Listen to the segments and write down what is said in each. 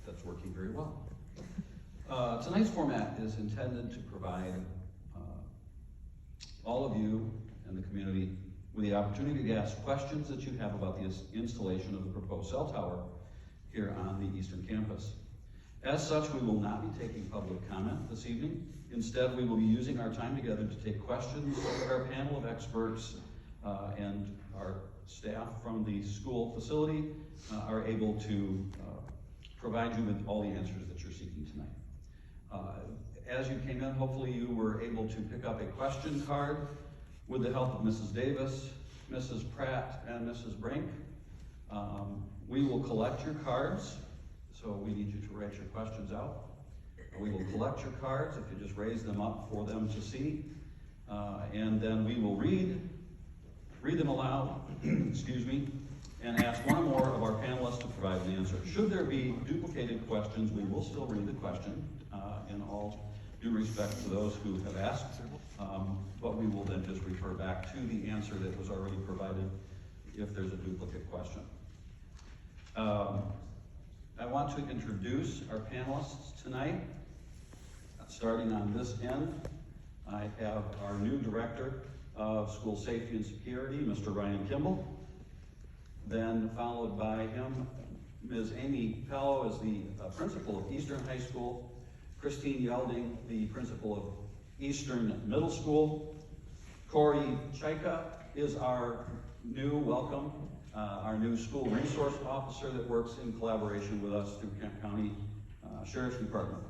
That's working very well. Tonight's format is intended to provide all of you and the community with the opportunity to ask questions that you have about the installation of the proposed cell tower here on the Eastern Campus. As such, we will not be taking public comment this evening. Instead, we will be using our time together to take questions that our panel of experts and our staff from the school facility are able to provide you with all the answers that you're seeking tonight. As you came in, hopefully you were able to pick up a question card with the help of Mrs. Davis, Mrs. Pratt, and Mrs. Brink. We will collect your cards, so we need you to write your questions out. We will collect your cards if you just raise them up for them to see, and then we will read them aloud, excuse me, and ask one or more of our panelists to provide an answer. Should there be duplicated questions, we will still read the question in all due respect to those who have asked, but we will then just refer back to the answer that was already provided if there's a duplicate question. I want to introduce our panelists tonight. Starting on this end, I have our new Director of School Safety and Security, Mr. Ryan Kimball. Then followed by him, Ms. Amy Pello is the principal of Eastern High School. Christine Yelding, the principal of Eastern Middle School. Corey Chaika is our new, welcome, our new school resource officer that works in collaboration with us through Kent County Sheriff's Department.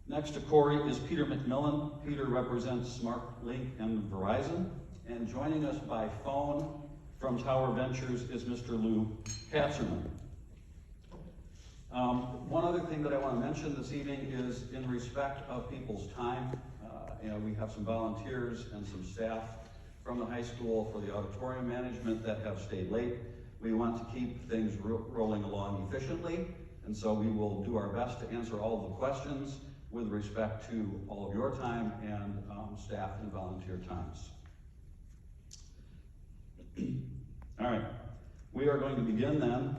Next to Corey is Peter McMillan. Peter represents SmartLink and Verizon. And joining us by phone from Tower Ventures is Mr. Lou Katzerman. One other thing that I want to mention this evening is in respect of people's time. We have some volunteers and some staff from the high school for the auditorium management that have stayed late. We want to keep things rolling along efficiently, and so we will do our best to answer all of the questions with respect to all of your time and staff and volunteer times. All right, we are going to begin then,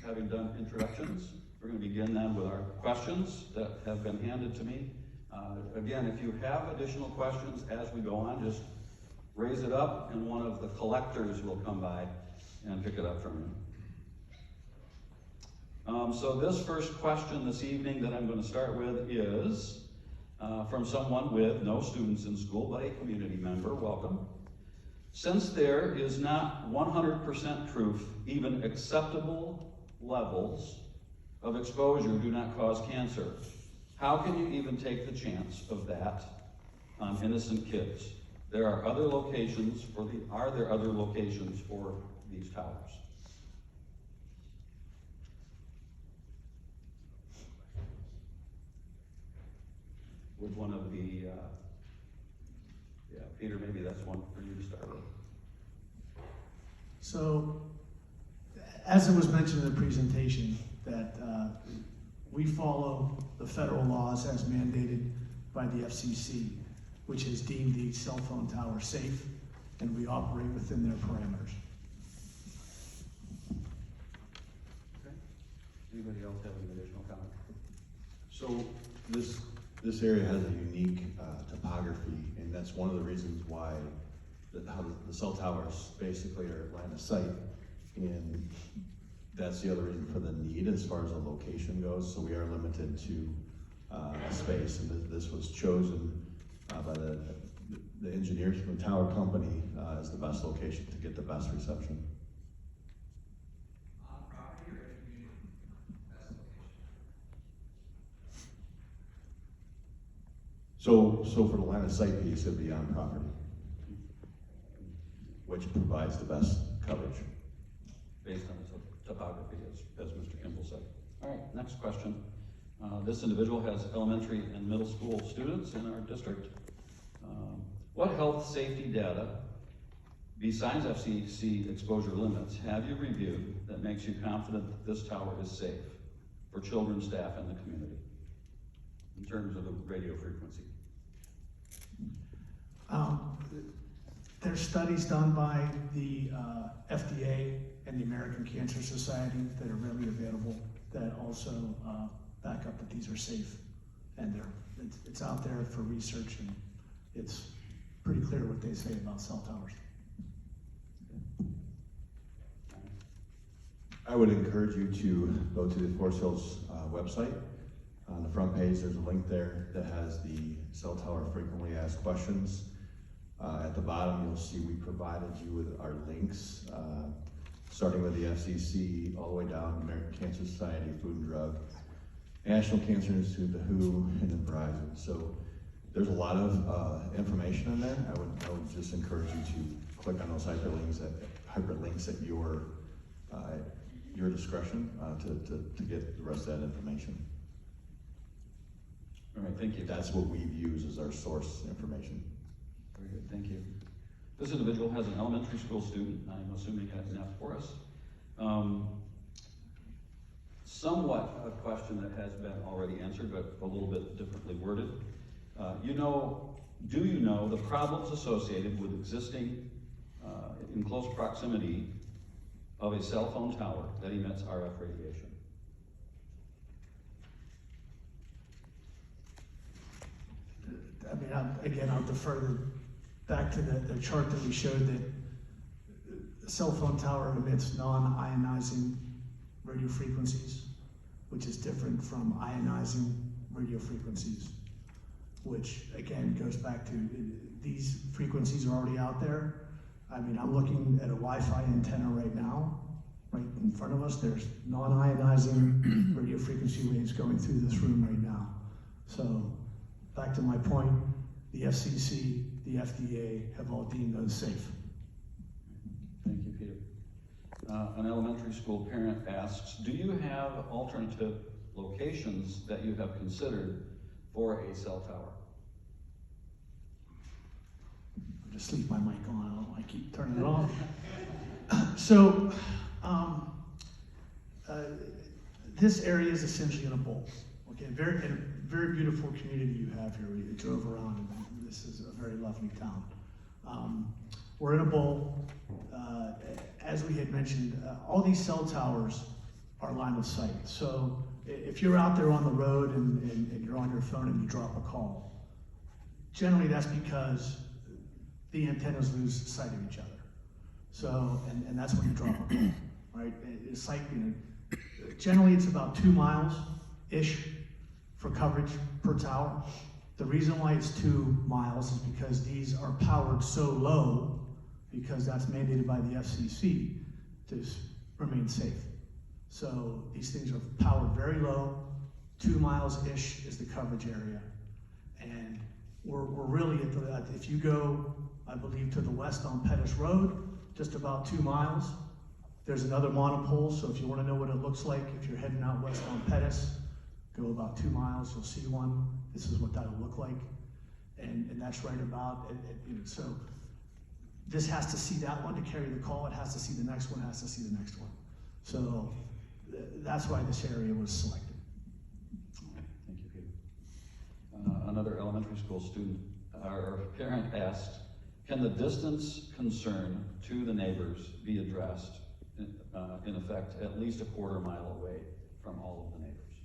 having done introductions, we're going to begin then with our questions that have been handed to me. Again, if you have additional questions as we go on, just raise it up and one of the collectors will come by and pick it up from you. So this first question this evening that I'm going to start with is from someone with no students in school, but a community member. Welcome. Since there is not 100% proof, even acceptable levels of exposure do not cause cancer, how can you even take the chance of that on innocent kids? Are there other locations for these towers? With one of the, Peter, maybe that's one for you to start with. So, as it was mentioned in the presentation, that we follow the federal laws as mandated by the FCC, which has deemed the cell phone tower safe, and we operate within their parameters. Okay. Anybody else have any additional comment? So this area has a unique topography, and that's one of the reasons why how the cell towers basically are line of sight, and that's the other reason for the need as far as the location goes. So we are limited to space, and this was chosen by the engineers from the tower company as the best location to get the best reception. On property or community? Best location. So for the line of sight piece, it'd be on property, which provides the best coverage. Based on the topography, as Mr. Kimball said. All right, next question. This individual has elementary and middle school students in our district. What health safety data, besides FCC exposure limits, have you reviewed that makes you confident that this tower is safe for children, staff, and the community in terms of the radio frequency? There's studies done by the FDA and the American Cancer Society that are readily available that also back up that these are safe. And it's out there for research, and it's pretty clear what they say about cell towers. I would encourage you to go to the Forest Hills website. On the front page, there's a link there that has the cell tower frequently asked questions. At the bottom, you'll see we provided you with our links, starting with the FCC, all the way down to American Cancer Society, Food and Drug, National Cancer Institute, the WHO, and then Verizon. So there's a lot of information in there. I would just encourage you to click on those hyperlinks at your discretion to get the rest of that information. All right, thank you. That's what we've used as our source information. Very good, thank you. This individual has an elementary school student, I'm assuming has an F for us. Somewhat a question that has been already answered, but a little bit differently worded. Do you know the problems associated with existing in close proximity of a cell phone tower that emits RF radiation? I mean, again, I'll defer back to the chart that we showed that the cell phone tower emits non-ionizing radio frequencies, which is different from ionizing radio frequencies, which again goes back to these frequencies are already out there. I mean, I'm looking at a Wi-Fi antenna right now, right in front of us. There's non-ionizing radio frequency waves going through this room right now. So back to my point, the FCC, the FDA have all deemed those safe. Thank you, Peter. An elementary school parent asks, do you have alternative locations that you have considered for a cell tower? I'll just leave my mic on, I don't want to keep turning it off. So, this area is essentially in a bowl. Okay, very beautiful community you have here. We drove around, and this is a very lovely town. We're in a bowl. As we had mentioned, all these cell towers are line of sight. So if you're out there on the road and you're on your phone and you drop a call, generally that's because the antennas lose sight of each other. So, and that's when you drop a call, right? It's like, generally it's about 2 miles-ish for coverage per tower. The reason why it's 2 miles is because these are powered so low, because that's mandated by the FCC to remain safe. So these things are powered very low, 2 miles-ish is the coverage area. And we're really at the, if you go, I believe, to the west on Pettis Road, just about 2 miles, there's another monopole. So if you want to know what it looks like, if you're heading out west on Pettis, go about 2 miles, you'll see one. This is what that'll look like. And that's right about, so this has to see that one to carry the call. It has to see the next one, has to see the next one. So that's why this area was selected. Thank you, Peter. Another elementary school student, our parent asked, can the distance concern to the neighbors be addressed, in effect, at least a quarter mile away from all of the neighbors?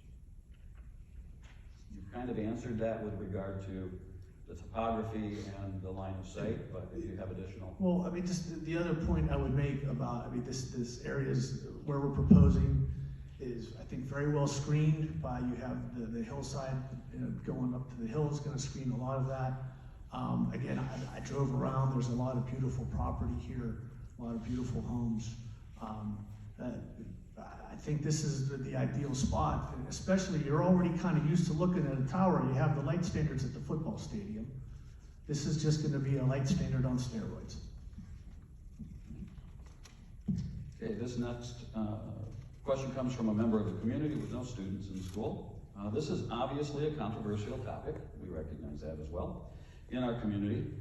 You kind of answered that with regard to the topography and the line of sight, but if you have additional. Well, I mean, just the other point I would make about, I mean, this area is where we're proposing is, I think, very well screened by, you have the hillside, going up to the hill is going to screen a lot of that. Again, I drove around, there's a lot of beautiful property here, a lot of beautiful homes. I think this is the ideal spot, and especially you're already kind of used to looking at a tower. You have the light standards at the football stadium. This is just going to be a light standard on steroids. Okay, this next question comes from a member of the community with no students in school. This is obviously a controversial topic. We recognize that as well. In our community,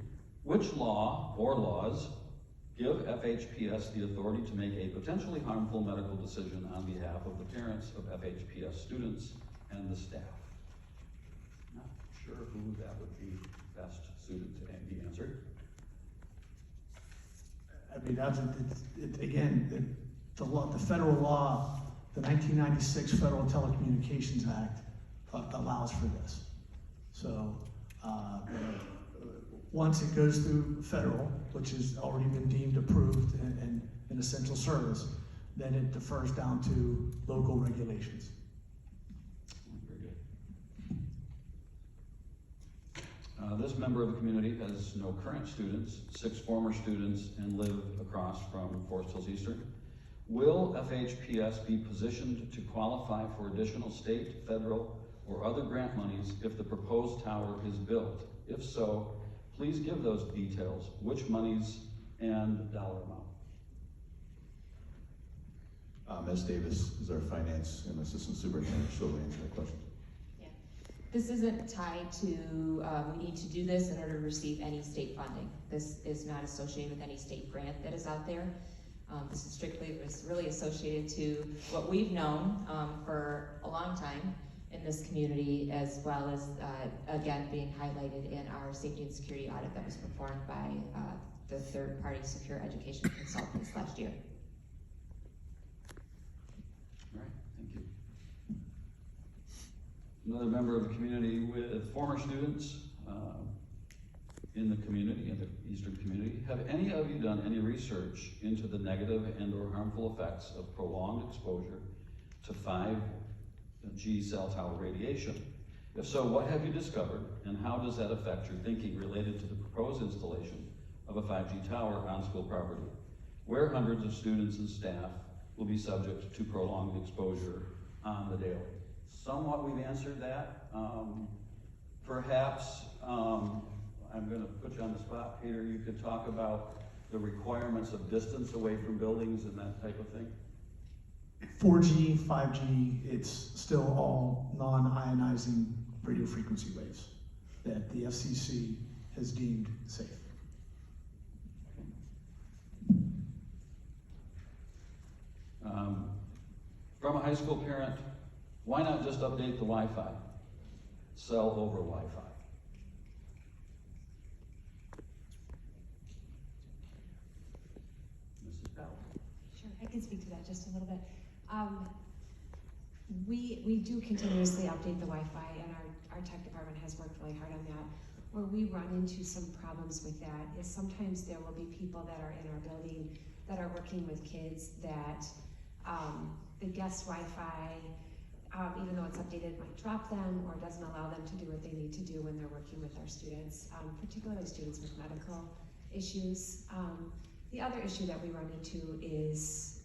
which law or laws give FHPS the authority to make a potentially harmful medical decision on behalf of the parents of FHPS students and the staff? Not sure who that would be best suited to be answered. I mean, the law, the federal law, the 1996 Federal Telecommunications Act allows for this. So, once it goes through federal, which has already been deemed approved and an essential service, then it defers down to local regulations. Very good. This member of the community has no current students, 6 former students, and live across from Forest Hills Eastern. Will FHPS be positioned to qualify for additional state, federal, or other grant monies if the proposed tower is built? If so, please give those details, which monies and dollar amount. Ms. Davis is our finance and assistant superintendent. She'll answer that question. Yeah. This isn't tied to, we need to do this in order to receive any state funding. This is not associated with any state grant that is out there. This is strictly, really associated to what we've known for a long time in this community, as well as, again, being highlighted in our safety and security audit that was performed by the third-party secure education consultants last year. All right, thank you. Another member of the community with former students in the community, in the Eastern community. Have any of you done any research into the negative and/or harmful effects of prolonged exposure to 5G cell tower radiation? If so, what have you discovered, and how does that affect your thinking related to the proposed installation of a 5G tower on school property, where hundreds of students and staff will be subject to prolonged exposure on the daily? Somewhat we've answered that. Perhaps, I'm gonna put you on the spot, Peter, you could talk about the requirements of distance away from buildings and that type of thing? 4G, 5G, it's still all non-ionizing radio frequency waves that the FCC has deemed safe. From a high school parent, why not just update the Wi-Fi? Cell over Wi-Fi. Mrs. Bell. Sure, I can speak to that just a little bit. We do continuously update the Wi-Fi, and our tech department has worked really hard on that. Where we run into some problems with that is sometimes there will be people that are in our building that are working with kids that the guest Wi-Fi, even though it's updated, might drop them or doesn't allow them to do what they need to do when they're working with our students, particularly students with medical issues. The other issue that we run into is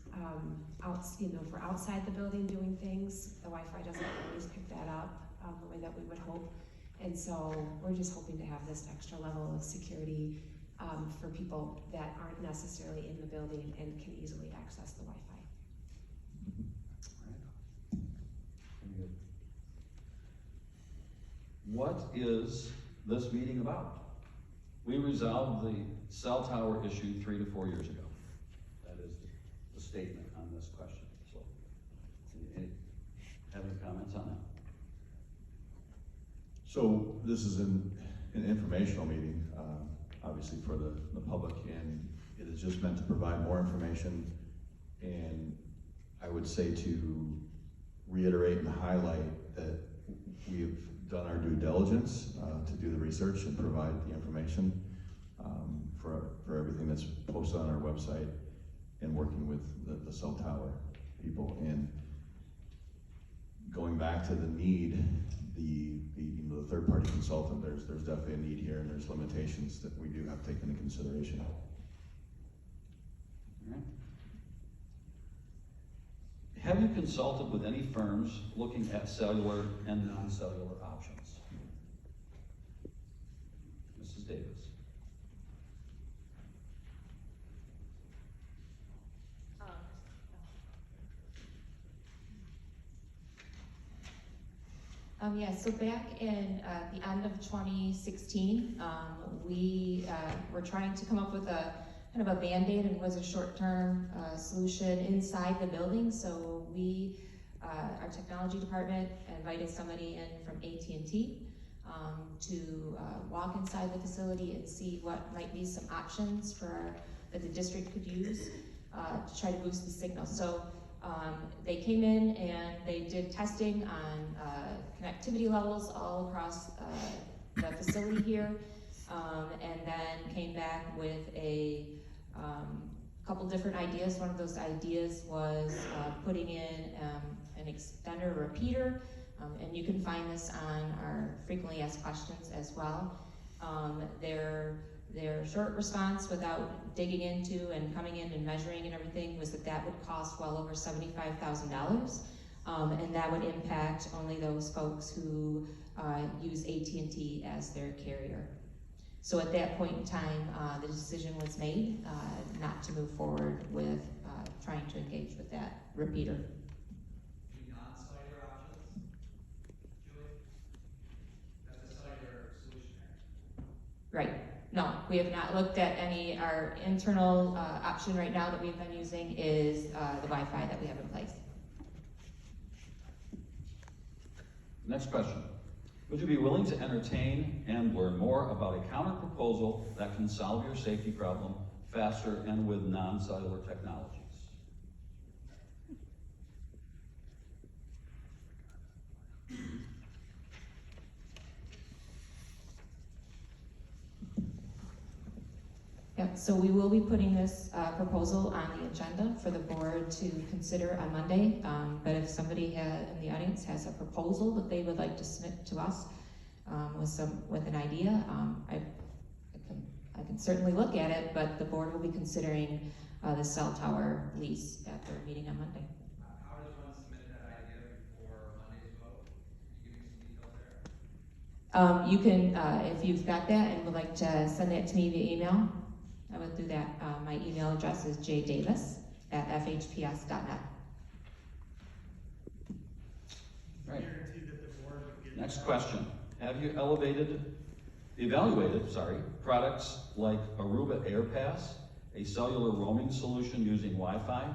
for outside the building doing things, the Wi-Fi doesn't always pick that up the way that we would hope. And so we're just hoping to have this extra level of security for people that aren't necessarily in the building and can easily access the Wi-Fi. Very good. What is this meeting about? We resolved the cell tower issue 3 to 4 years ago. That is the statement on this question. So, have any comments on that? So this is an informational meeting, obviously for the public, and it is just meant to provide more information. And I would say to reiterate and highlight that we've done our due diligence to do the research and provide the information for everything that's posted on our website, and working with the cell tower people. And going back to the need, the third-party consultant, there's definitely a need here, and there's limitations that we do have to take into consideration. All right. Have you consulted with any firms looking at cellular and non-cellular options? Mrs. Davis. Yeah, so back in the end of 2016, we were trying to come up with a kind of a Band-Aid, and was a short-term solution inside the building. So we, our technology department, invited somebody in from AT&T to walk inside the facility and see what might be some options for that the district could use to try to boost the signal. So they came in and they did testing on connectivity levels all across the facility here, and then came back with a couple different ideas. One of those ideas was putting in an extender repeater, and you can find this on our frequently asked questions as well. Their short response without digging into and coming in and measuring and everything was that that would cost well over $75,000, and that would impact only those folks who use AT&T as their carrier. So at that point in time, the decision was made not to move forward with trying to engage with that repeater. The non-cellular options, Julie? That's a cellular solution there. Right. No, we have not looked at any. Our internal option right now that we've been using is the Wi-Fi that we have in place. Next question. Would you be willing to entertain and learn more about a counter-proposal that can solve your safety problem faster and with non-cellular technologies? Yep, so we will be putting this proposal on the agenda for the board to consider on Monday. But if somebody in the audience has a proposal that they would like to submit to us with an idea, I can certainly look at it, but the board will be considering the cell tower lease at their meeting on Monday. How does one submit that idea before Monday's vote? Can you give me some details there? You can, if you've got that and would like to send it to me via email, I would do that. My email address is jdavis@fhps.net. Right. Guarantee that the board would get. Next question. Have you evaluated products like Aruba AirPass, a cellular roaming solution using Wi-Fi?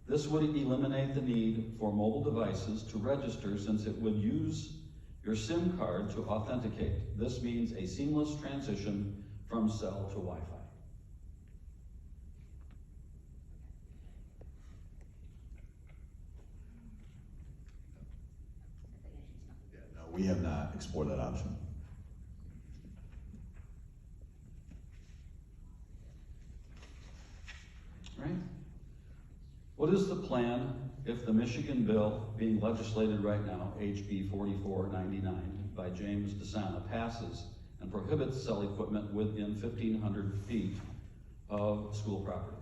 This would eliminate the need for mobile devices to register since it would use your SIM card to authenticate. This means a seamless transition from cell to Wi-Fi. Yeah, no, we have not explored that option. Right? What is the plan if the Michigan bill being legislated right now, HB 4499 by James DeSana, passes and prohibits cell equipment within 1,500 feet of school property?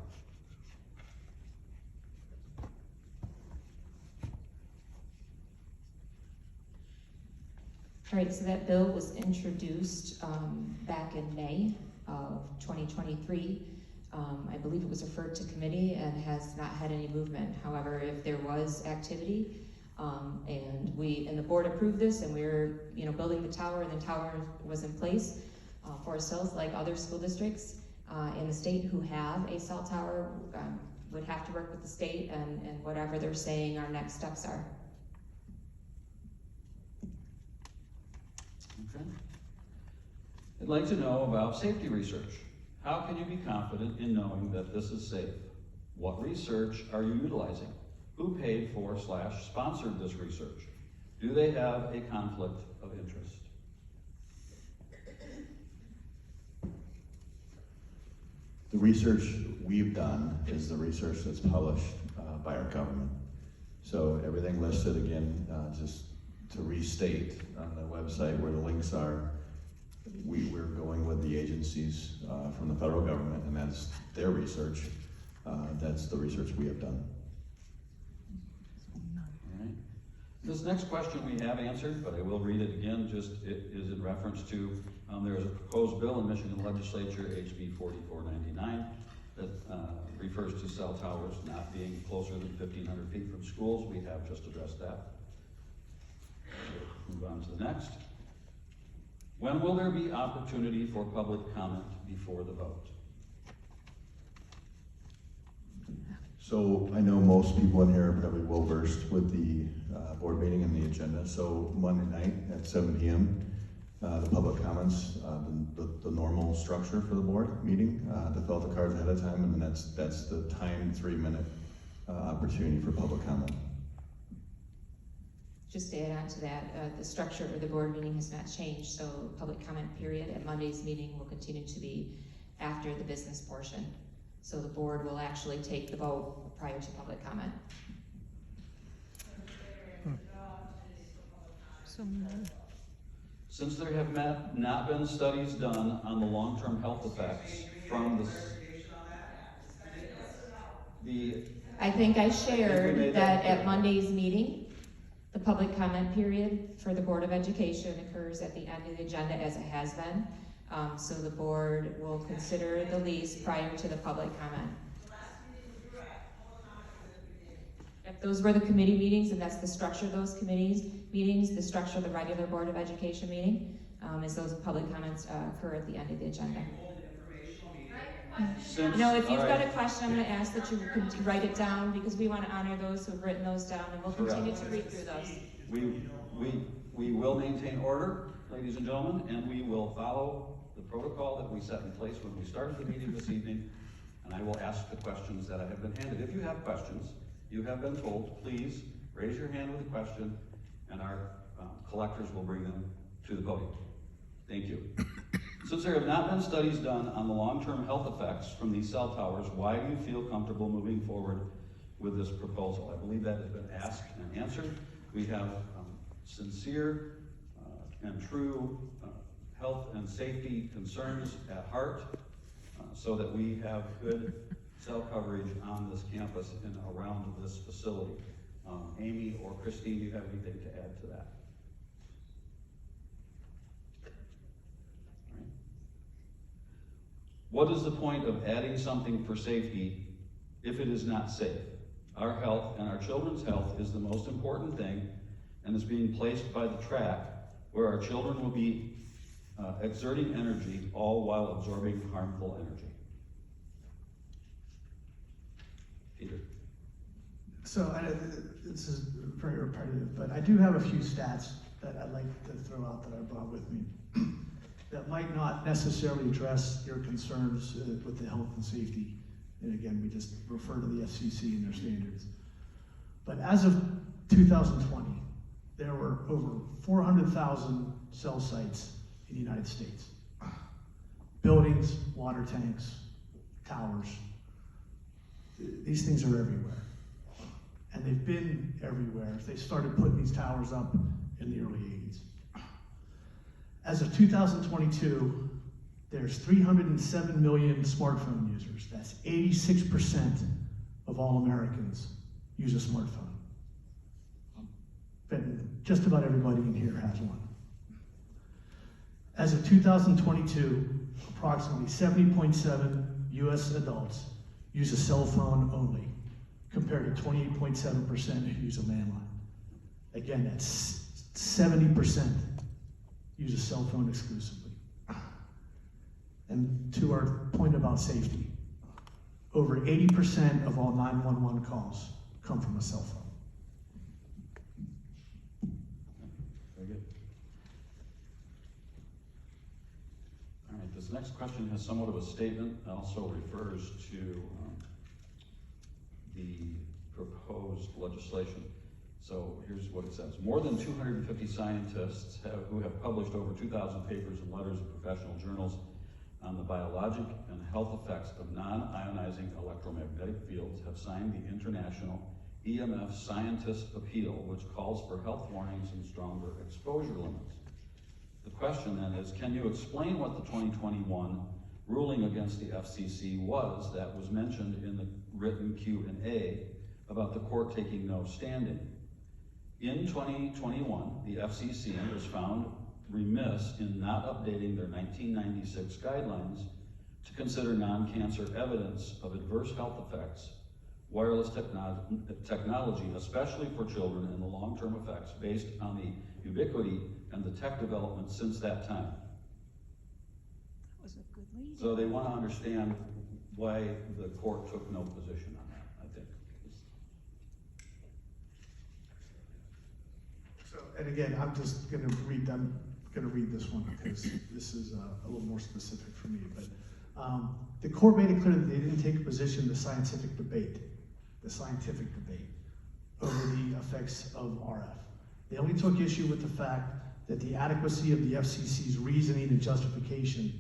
All right, so that bill was introduced back in May of 2023. I believe it was referred to committee and has not had any movement. However, if there was activity, and the board approved this, and we were, building the tower, and the tower was in place for cells like other school districts in the state who have a cell tower would have to work with the state and whatever they're saying our next steps are. Okay. I'd like to know about safety research. How can you be confident in knowing that this is safe? What research are you utilizing? Who paid for / sponsored this research? Do they have a conflict of interest? The research we've done is the research that's published by our government. So everything listed again, just to restate on the website where the links are, we're going with the agencies from the federal government, and that's their research. That's the research we have done. All right. This next question we have answered, but I will read it again. It is in reference to there is a proposed bill in Michigan legislature, HB 4499, that refers to cell towers not being closer than 1,500 feet from schools. We have just addressed that. Move on to the next. When will there be opportunity for public comment before the vote? So I know most people in here are probably well versed with the board meeting and the agenda. So Monday night at 7 p.m., the public comments, the normal structure for the board meeting, to fill out the cards ahead of time, and then that's the timed 3-minute opportunity for public comment. Just to add on to that, the structure of the board meeting has not changed, so public comment period at Monday's meeting will continue to be after the business portion. So the board will actually take the vote prior to public comment. Since there have not been studies done on the long-term health effects from I think I shared that at Monday's meeting, the public comment period for the Board of Education occurs at the end of the agenda as it has been. So the board will consider the lease prior to the public comment. If those were the committee meetings, and that's the structure of those committees meetings, the structure of the regular Board of Education meeting, is those public comments occur at the end of the agenda. If you've got a question, I'm going to ask that you write it down, because we want to honor those who have written those down, and we'll continue to read through those. We will maintain order, ladies and gentlemen, and we will follow the protocol that we set in place when we started the meeting this evening, and I will ask the questions that I have been handed. If you have questions, you have been told, please raise your hand with a question, and our collectors will bring them to the podium. Thank you. Since there have not been studies done on the long-term health effects from these cell towers, why do you feel comfortable moving forward with this proposal? I believe that has been asked and answered. We have sincere and true health and safety concerns at heart, so that we have good cell coverage on this campus and around this facility. Amy or Christine, do you have anything to add to that? What is the point of adding something for safety if it is not safe? Our health and our children's health is the most important thing, and is being placed by the track where our children will be exerting energy, all while absorbing harmful energy. Peter. So this is very repetitive, but I do have a few stats that I'd like to throw out that I brought with me that might not necessarily address your concerns with the health and safety. And again, we just refer to the FCC and their standards. But as of 2020, there were over 400,000 cell sites in the United States. Buildings, water tanks, towers. These things are everywhere. And they've been everywhere. They started putting these towers up in the early 80s. As of 2022, there's 307 million smartphone users. That's 86% of all Americans use a smartphone. But just about everybody in here has one. As of 2022, approximately 70.7 US adults use a cell phone only, compared to 28.7% who use a landline. Again, that's 70% use a cell phone exclusively. And to our point about safety, over 80% of all 911 calls come from a cell phone. Very good. All right, this next question has somewhat of a statement, and also refers to the proposed legislation. So here's what it says. More than 250 scientists who have published over 2,000 papers and letters in professional journals on the biologic and health effects of non-ionizing electromagnetic fields have signed the International EMF Scientist Appeal, which calls for health warnings and stronger exposure limits. The question then is, can you explain what the 2021 ruling against the FCC was that was mentioned in the written Q&A about the court taking no standing? In 2021, the FCC was found remiss in not updating their 1996 guidelines to consider non-cancer evidence of adverse health effects, wireless technology, especially for children, and the long-term effects based on the ubiquity and the tech development since that time. That was a good lead. So they want to understand why the court took no position on that, I think. So, and again, I'm just going to read them gonna read this one because this is a little more specific for me, but the court made it clear that they didn't take a position in the scientific debate over the effects of RF. They only took issue with the fact that the adequacy of the FCC's reasoning and justification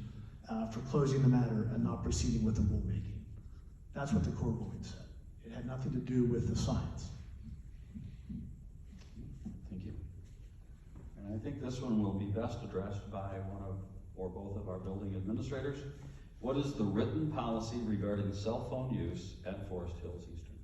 for closing the matter and not proceeding with the rulemaking. That's what the court ruling said. It had nothing to do with the science. Thank you. And I think this one will be best addressed by one of, or both of our building administrators. What is the written policy regarding cell phone use at Forest Hills Eastern?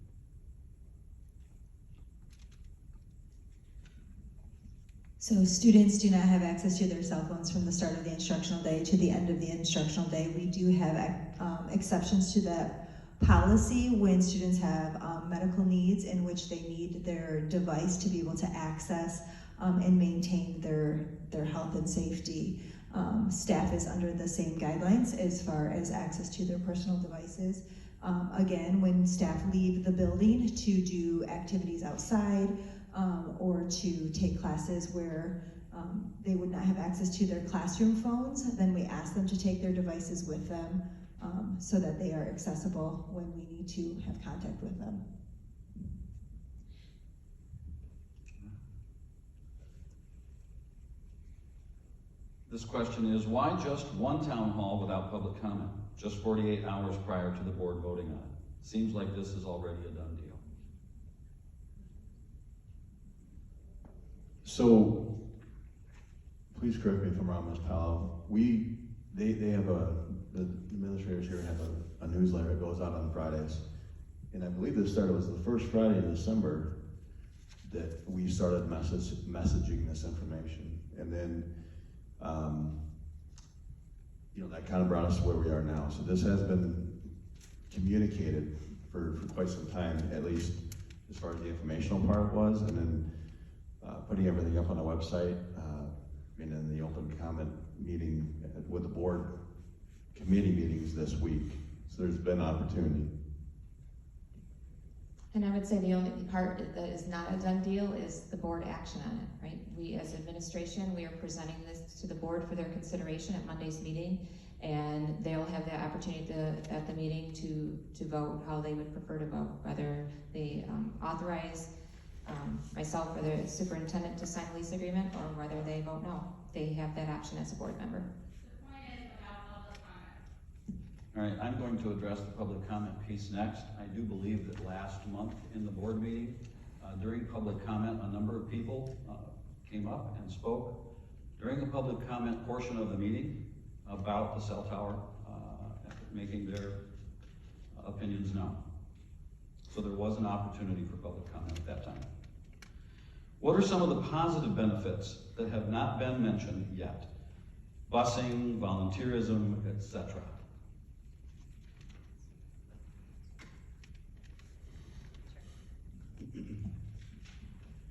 So students do not have access to their cell phones from the start of the instructional day to the end of the instructional day. We do have exceptions to that policy when students have medical needs in which they need their device to be able to access and maintain their health and safety. Staff is under the same guidelines as far as access to their personal devices. Again, when staff leave the building to do activities outside, or to take classes where they would not have access to their classroom phones, then we ask them to take their devices with them so that they are accessible when we need to have contact with them. This question is, why just one town hall without public comment? Just 48 hours prior to the board voting on it. Seems like this is already a done deal. So, please correct me if I'm wrong, Ms. Powell. They have the administrators here have a newsletter that goes out on Fridays. And I believe this was the first Friday in December that we started messaging this information. And then, that kind of brought us to where we are now. So this has been communicated for quite some time, at least as far as the informational part was, and then putting everything up on the website, and then the open comment meeting with the board committee meetings this week. So there's been opportunity. And I would say the only part that is not a done deal is the board action on it, right? We as administration, we are presenting this to the board for their consideration at Monday's meeting, and they'll have the opportunity at the meeting to vote how they would prefer to vote, whether they authorize myself or the superintendent to sign a lease agreement, or whether they vote no. They have that option as a board member. The point is about public comment. All right, I'm going to address the public comment piece next. I do believe that last month in the board meeting, during public comment, a number of people came up and spoke during the public comment portion of the meeting about the cell tower, making their opinions known. So there was an opportunity for public comment at that time. What are some of the positive benefits that have not been mentioned yet? Busing, volunteerism, etc.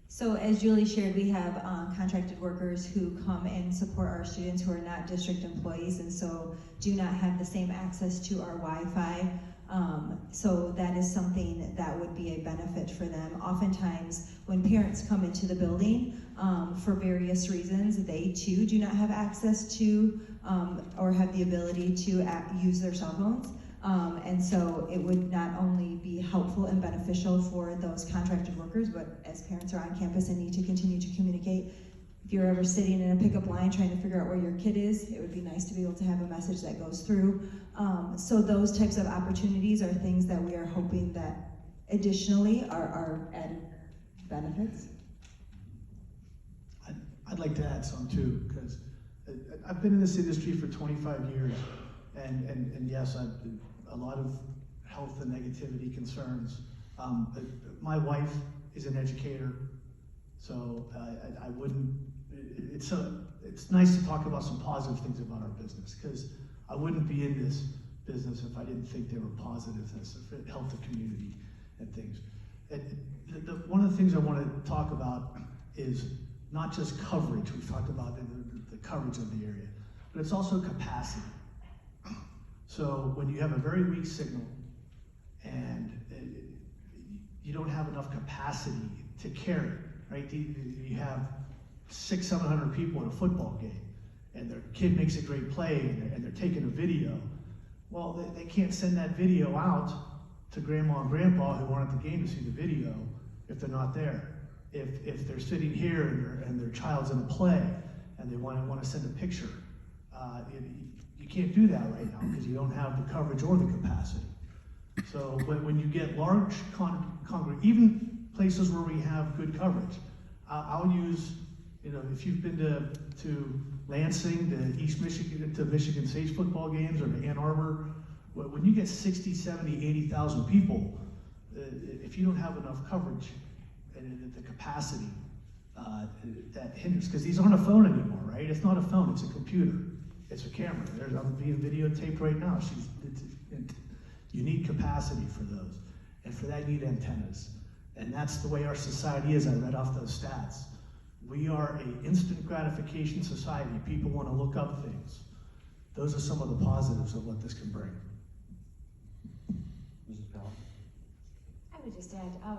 So as Julie shared, we have contracted workers who come and support our students who are not district employees and so do not have the same access to our Wi-Fi. So that is something that would be a benefit for them. Oftentimes, when parents come into the building for various reasons, they too do not have access to or have the ability to use their cell phones. And so it would not only be helpful and beneficial for those contracted workers, but as parents are on campus and need to continue to communicate, if you're ever sitting in a pickup line trying to figure out where your kid is, it would be nice to be able to have a message that goes through. So those types of opportunities are things that we are hoping that additionally are added benefits. I'd like to add some too, because I've been in this industry for 25 years, and yes, a lot of health and negativity concerns. My wife is an educator, so I wouldn't, it's nice to talk about some positive things about our business, because I wouldn't be in this business if I didn't think there were positives that help the community and things. One of the things I want to talk about is not just coverage. We've talked about the coverage of the area, but it's also capacity. So when you have a very weak signal and you don't have enough capacity to carry, right? You have 600-700 people at a football game. kid makes a great play and they're taking a video, well, they can't send that video out to grandma and grandpa who weren't at the game to see the video if they're not there. If they're sitting here and their child's in a play and they want to send a picture, you can't do that right now because you don't have the coverage or the capacity. So when you get large even places where we have good coverage, I'll use, if you've been to Lansing, to East Michigan, to Michigan State's football games, or to Ann Arbor, when you get 60, 70, 80,000 people, if you don't have enough coverage and the capacity, that hinders, because these aren't a phone anymore, right? It's not a phone, it's a computer, it's a camera. I'm being videotaped right now. You need capacity for those, and for that you need antennas. And that's the way our society is. I read off those stats. We are an instant gratification society. People want to look up things. Those are some of the positives of what this can bring. Mrs. Powell? I would just add,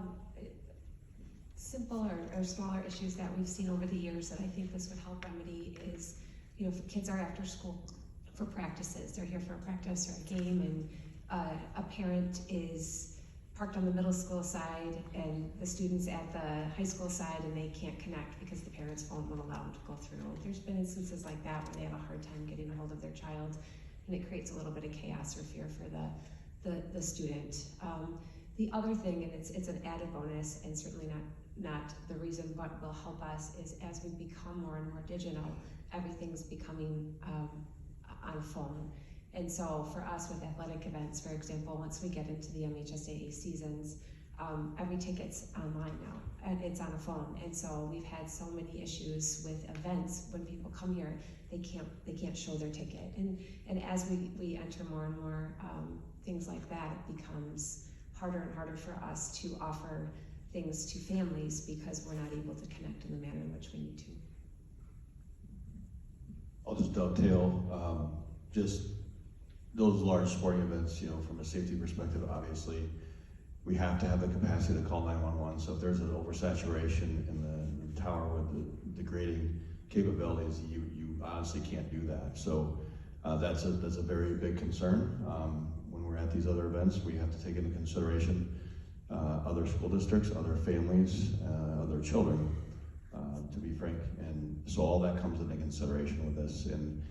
simple or smaller issues that we've seen over the years that I think this would help remedy is, if kids are after school for practices, they're here for a practice or a game, and a parent is parked on the middle school side and the students at the high school side, and they can't connect because the parent's phone won't allow them to go through. There's been instances like that where they have a hard time getting a hold of their child, and it creates a little bit of chaos or fear for the student. The other thing, and it's an added bonus and certainly not the reason, but will help us, is as we become more and more digital, everything's becoming on phone. And so for us with athletic events, for example, once we get into the MHSAA seasons, every ticket's online now, and it's on a phone. And so we've had so many issues with events when people come here, they can't show their ticket. And as we enter more and more things like that, it becomes harder and harder for us to offer things to families because we're not able to connect in the manner in which we need to. I'll just dovetail, just those large sporting events, from a safety perspective, obviously, we have to have the capacity to call 911. So if there's an oversaturation in the tower with the degrading capabilities, you honestly can't do that. So that's a very big concern. When we're at these other events, we have to take into consideration other school districts, other families, other children, to be frank. And so all that comes into consideration with this. And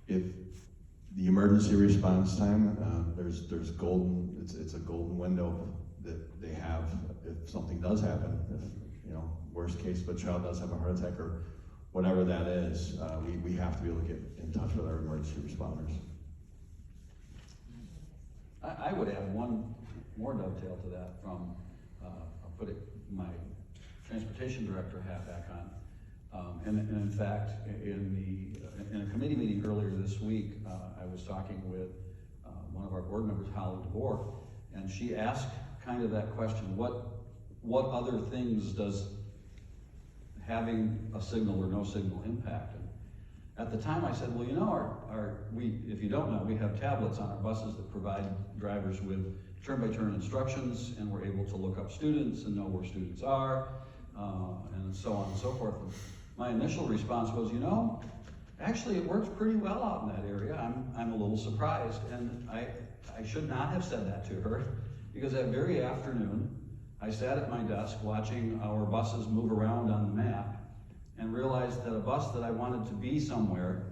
if the emergency response time, there's golden, it's a golden window that they have if something does happen. If, worst case, if a child does have a heart attack or whatever that is, we have to be able to get in touch with our emergency responders. I would add one more dovetail to that from, I'll put my transportation director hat back on. And in fact, in a committee meeting earlier this week, I was talking with one of our board members, Holly DeBoer, and she asked kind of that question: what other things does having a signal or no signal impact? And at the time, I said, well, if you don't know, we have tablets on our buses that provide drivers with turn-by-turn instructions, and we're able to look up students and know where students are, and so on and so forth. And my initial response was, actually it works pretty well out in that area. I'm a little surprised, and I should not have said that to her, because that very afternoon, I sat at my desk watching our buses move around on the map and realized that a bus that I wanted to be somewhere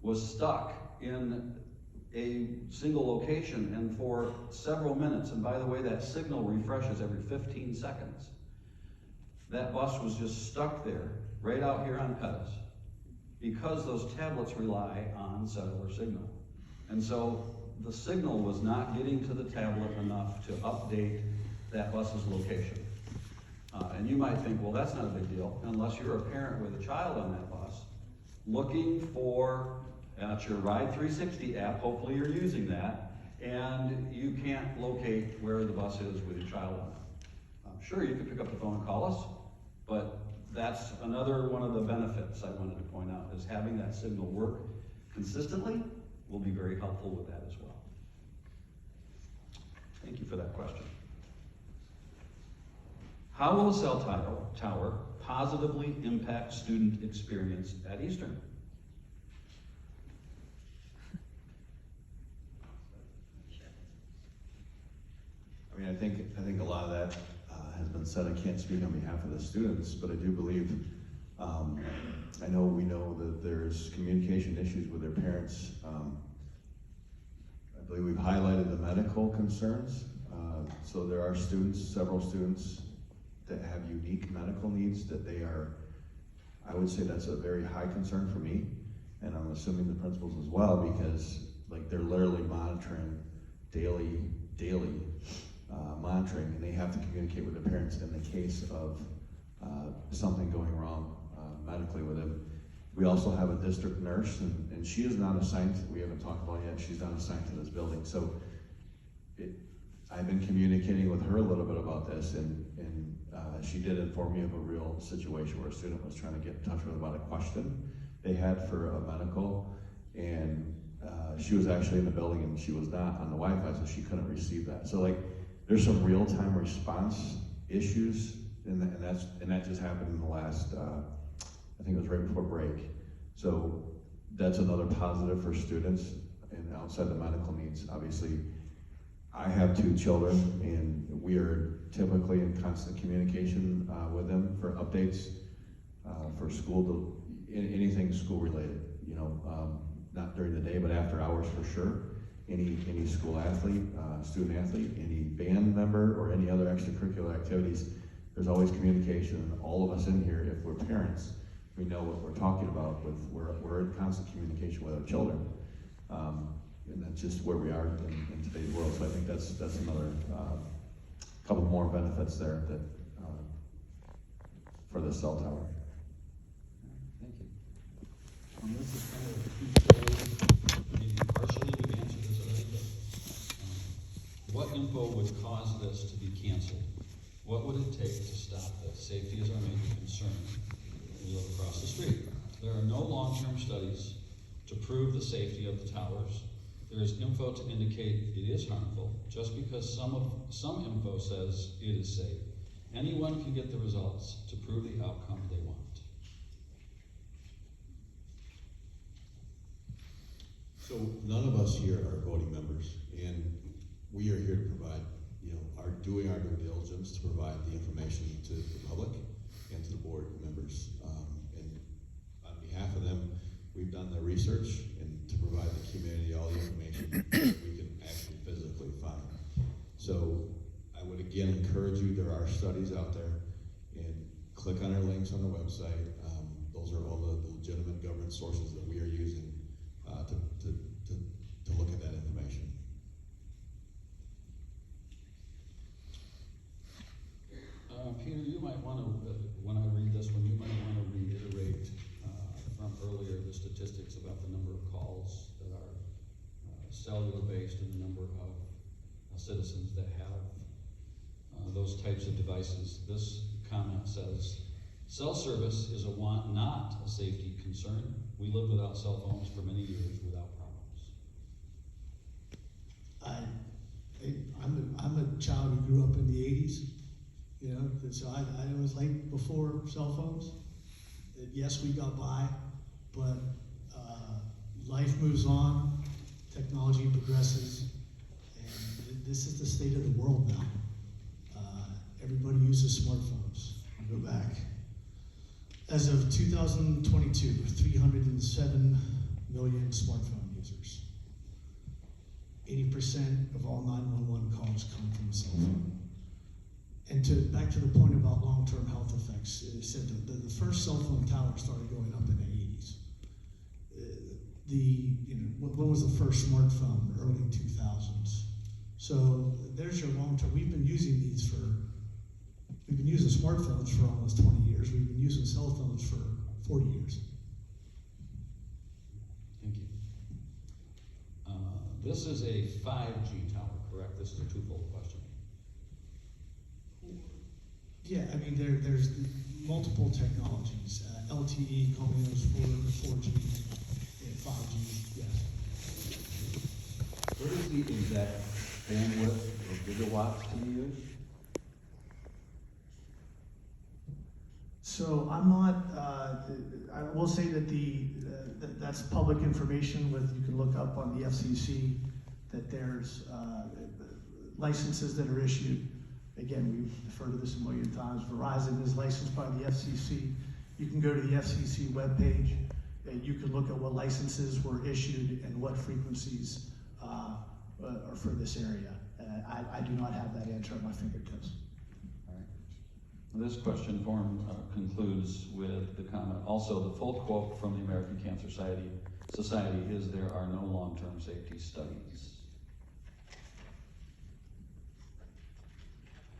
was stuck in a single location and for several minutes. And by the way, that signal refreshes every 15 seconds. That bus was just stuck there, right out here on Pettis, because those tablets rely on cellular signal. And so the signal was not getting to the tablet enough to update that bus's location. And you might think, well, that's not a big deal, unless you're a parent with a child on that bus, looking for, at your Ride 360 app, hopefully you're using that, and you can't locate where the bus is with your child on it. Sure, you could pick up the phone and call us, but that's another one of the benefits I wanted to point out, is having that signal work consistently will be very helpful with that as well. Thank you for that question. How will the cell tower positively impact student experience at Eastern? said, I can't speak on behalf of the students, but I do believe, I know we know that there's communication issues with their parents. I believe we've highlighted the medical concerns. So there are students, several students that have unique medical needs that they are, I would say that's a very high concern for me, and I'm assuming the principals as well, because like they're literally monitoring daily monitoring, and they have to communicate with their parents in the case of something going wrong medically with them. We also have a district nurse, and she is not assigned, we haven't talked about it yet, she's not assigned to this building. So I've been communicating with her a little bit about this, and she did inform me of a real situation where a student was trying to get in touch with about a question they had for a medical, and she was actually in the building and she was not on the Wi-Fi, so she couldn't receive that. So like, there's some real-time response issues, and that just happened in the last, I think it was right before break. So that's another positive for students, and outside the medical needs, obviously, I have 2 children, and we are typically in constant communication with them for updates for school, anything school related, you know, not during the day, but after hours for sure. Any school athlete, student athlete, any band member, or any other extracurricular activities, there's always communication. And all of us in here, if we're parents, we know what we're talking about. We're in constant communication with our children. And that's just where we are in today's world. So I think that's another couple more benefits there that for the cell tower. Thank you. This is kind of a two-fold, maybe partially we've answered this already, but what info would cause this to be canceled? What would it take to stop this? Safety is our major concern. We live across the street. There are no long-term studies to prove the safety of the towers. There is info to indicate it is harmful, just because some info says it is safe. Anyone can get the results to prove the outcome they want. So none of us here are voting members, and we are here to provide, doing our due diligence to provide the information to the public and to the board members. And on behalf of them, we've done the research and to provide the community all the information that we can actually physically find. So I would again encourage you, there are studies out there, and click on our links on the website. Those are all the legitimate government sources that we are using to look at that information. Peter, you might want to, when I read this one, you might want to reiterate from earlier the statistics about the number of calls that are cellular based and the number of citizens that have those types of devices. This comment says, cell service is a want, not a safety concern. We lived without cell phones for many years without problems. I'm a child who grew up in the 80s, so I was like before cell phones. Yes, we got by, but life moves on, technology progresses, and this is the state of the world now. Everybody uses smartphones. I'll go back. As of 2022, 307 million smartphone users. 80% of all 911 calls come from a cell phone. And back to the point about long-term health effects, it said the first cell phone tower started going up in the 80s. What was the first smartphone? Early 2000s. So there's your long-term. We've been using smartphones for almost 20 years. We've been using cell phones for 40 years. Thank you. This is a 5G tower, correct? This is a twofold question. Yeah, I mean, there's multiple technologies. LTE, combinations 4G, and 5G, yes. What is the exact bandwidth or gigawatts can you use? So I'm not, I will say that that's public information you can look up on the FCC, that there's licenses that are issued Again, we've deferred to this a million times. Verizon is licensed by the FCC. You can go to the FCC webpage, and you can look at what licenses were issued and what frequencies are for this area. I do not have that answer at my fingertips. All right. This question form concludes with the comment, also the full quote from the American Cancer Society is there are no long-term safety studies.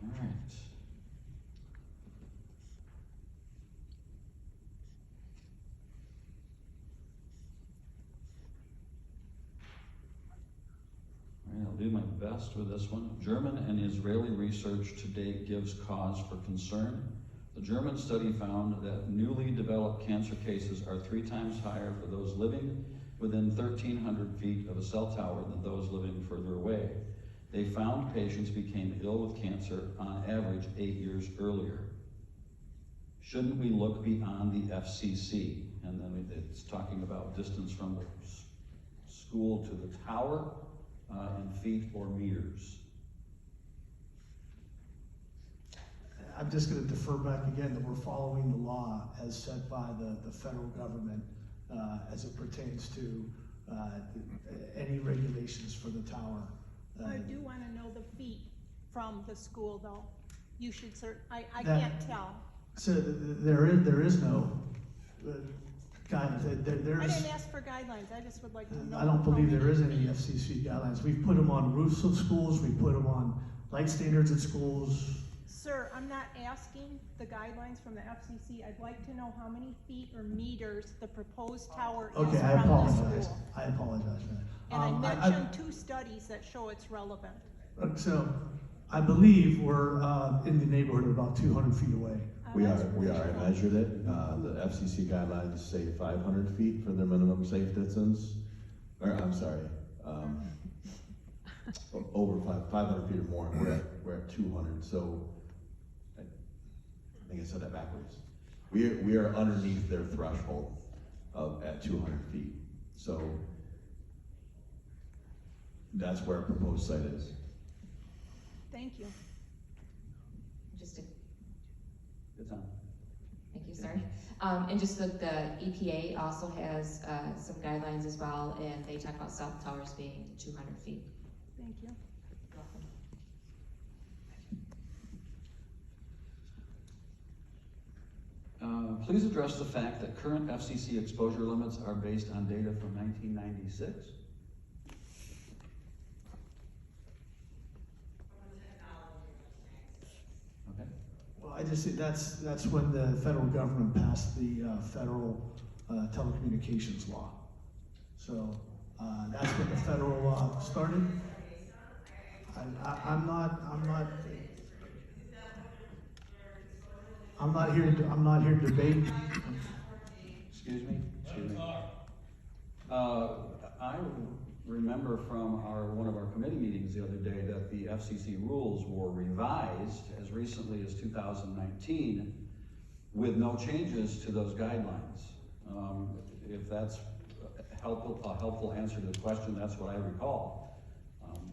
All right. All right, I'll do my best with this one. German and Israeli research to date gives cause for concern. The German study found that newly developed cancer cases are 3 times higher for those living within 1,300 feet of a cell tower than those living further away. They found patients became ill with cancer on average 8 years earlier. Shouldn't we look beyond the FCC? And then it's talking about distance from the school to the tower in feet or meters. I'm just going to defer back again that we're following the law as set by the federal government as it pertains to any regulations for the tower. I do want to know the feet from the school, though. You should I That- can't tell. So there is no guidance. I There's, didn't ask for guidelines, I just would like to know. I don't believe how there is many any feet. FCC guidelines. We've put them on roofs of schools, we put them on light standards at schools. Sir, I'm not asking the guidelines from the FCC. I'd like to know how many feet or meters the proposed tower is Okay, I from the apologize. school. I apologize for that. And I mentioned 2 studies that show it's relevant. So I believe we're in the neighborhood of about 200 feet away. We That's are, I reasonable. measured it. The FCC guidelines say 500 feet for their minimum safe distance. Or, I'm sorry, over 500 feet or more, and we're at 200, so I think I said that backwards. We are underneath their threshold at 200 feet. So that's where our proposed site is. Thank you. Just a Good time. Thank you, sorry. And just the EPA also has some guidelines as well, and they talk about cell towers being 200 feet. Thank you. You're welcome. Please address the fact that current FCC exposure limits are based on data from 1996. Okay. Well, I just think that's when the federal government passed the federal telecommunications law. So that's when the federal law started. I'm not here to debate. Excuse me? Excuse me. I remember from one of our committee meetings the other day that the FCC rules were revised as recently as 2019 with no changes to those guidelines. If that's a helpful answer to the question, that's what I recall.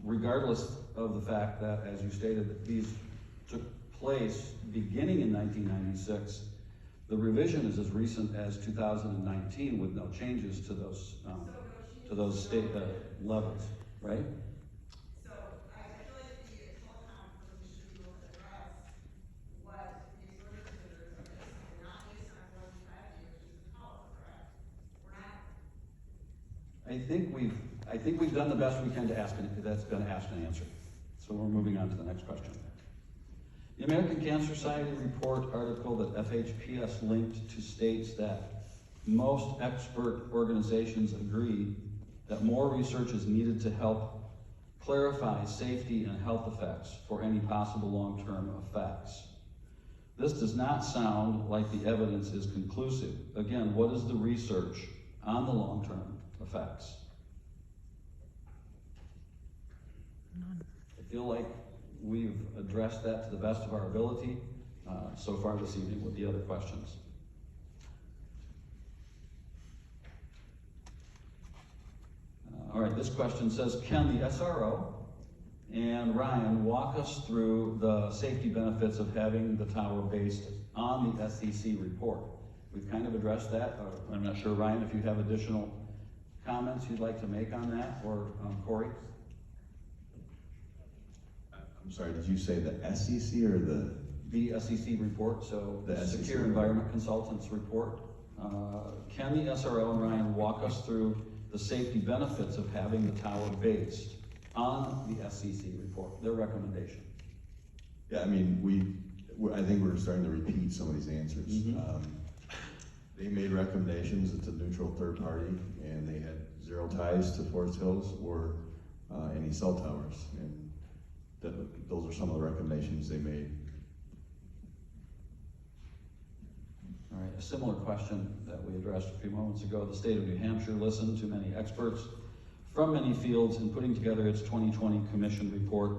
Regardless of the fact that, as you stated, that these took place beginning in 1996, the revision is as recent as 2019 with no changes to those state levels, right? So I feel like the telecom person should be able to address what the exposure standards are based on, not based on 45 years, which is the tower, correct? We're not. I think we've done the best we can to ask, that's been asked and answered. So we're moving on to the next question. The American Cancer Society report article that FHPS linked to states that most expert organizations agree that more research is needed to help clarify safety and health effects for any possible long-term effects. This does not sound like the evidence is conclusive. Again, what is the research on the long-term effects? I feel like we've addressed that to the best of our ability so far this evening with the other questions. All right, this question says, can the SRO and Ryan walk us through the safety benefits of having the tower based on the SEC report. We've kind of addressed that. I'm not sure, Ryan, if you have additional comments you'd like to make on that, or Corey? I'm sorry, did you say the SEC or the? The SEC report, so The the SEC Secure report. Environment Consultants report. Can the SRO and Ryan walk us through the safety benefits of having the tower based on the SEC report, their recommendation? Yeah, I mean, I think we're starting to repeat some of these answers. Mhm. They made recommendations. It's a neutral third party, and they had zero ties to Forest Hills or any cell towers. And those are some of the recommendations they made. All right, a similar question that we addressed a few moments ago. The state of New Hampshire listened to many experts from many fields in putting together its 2020 commission report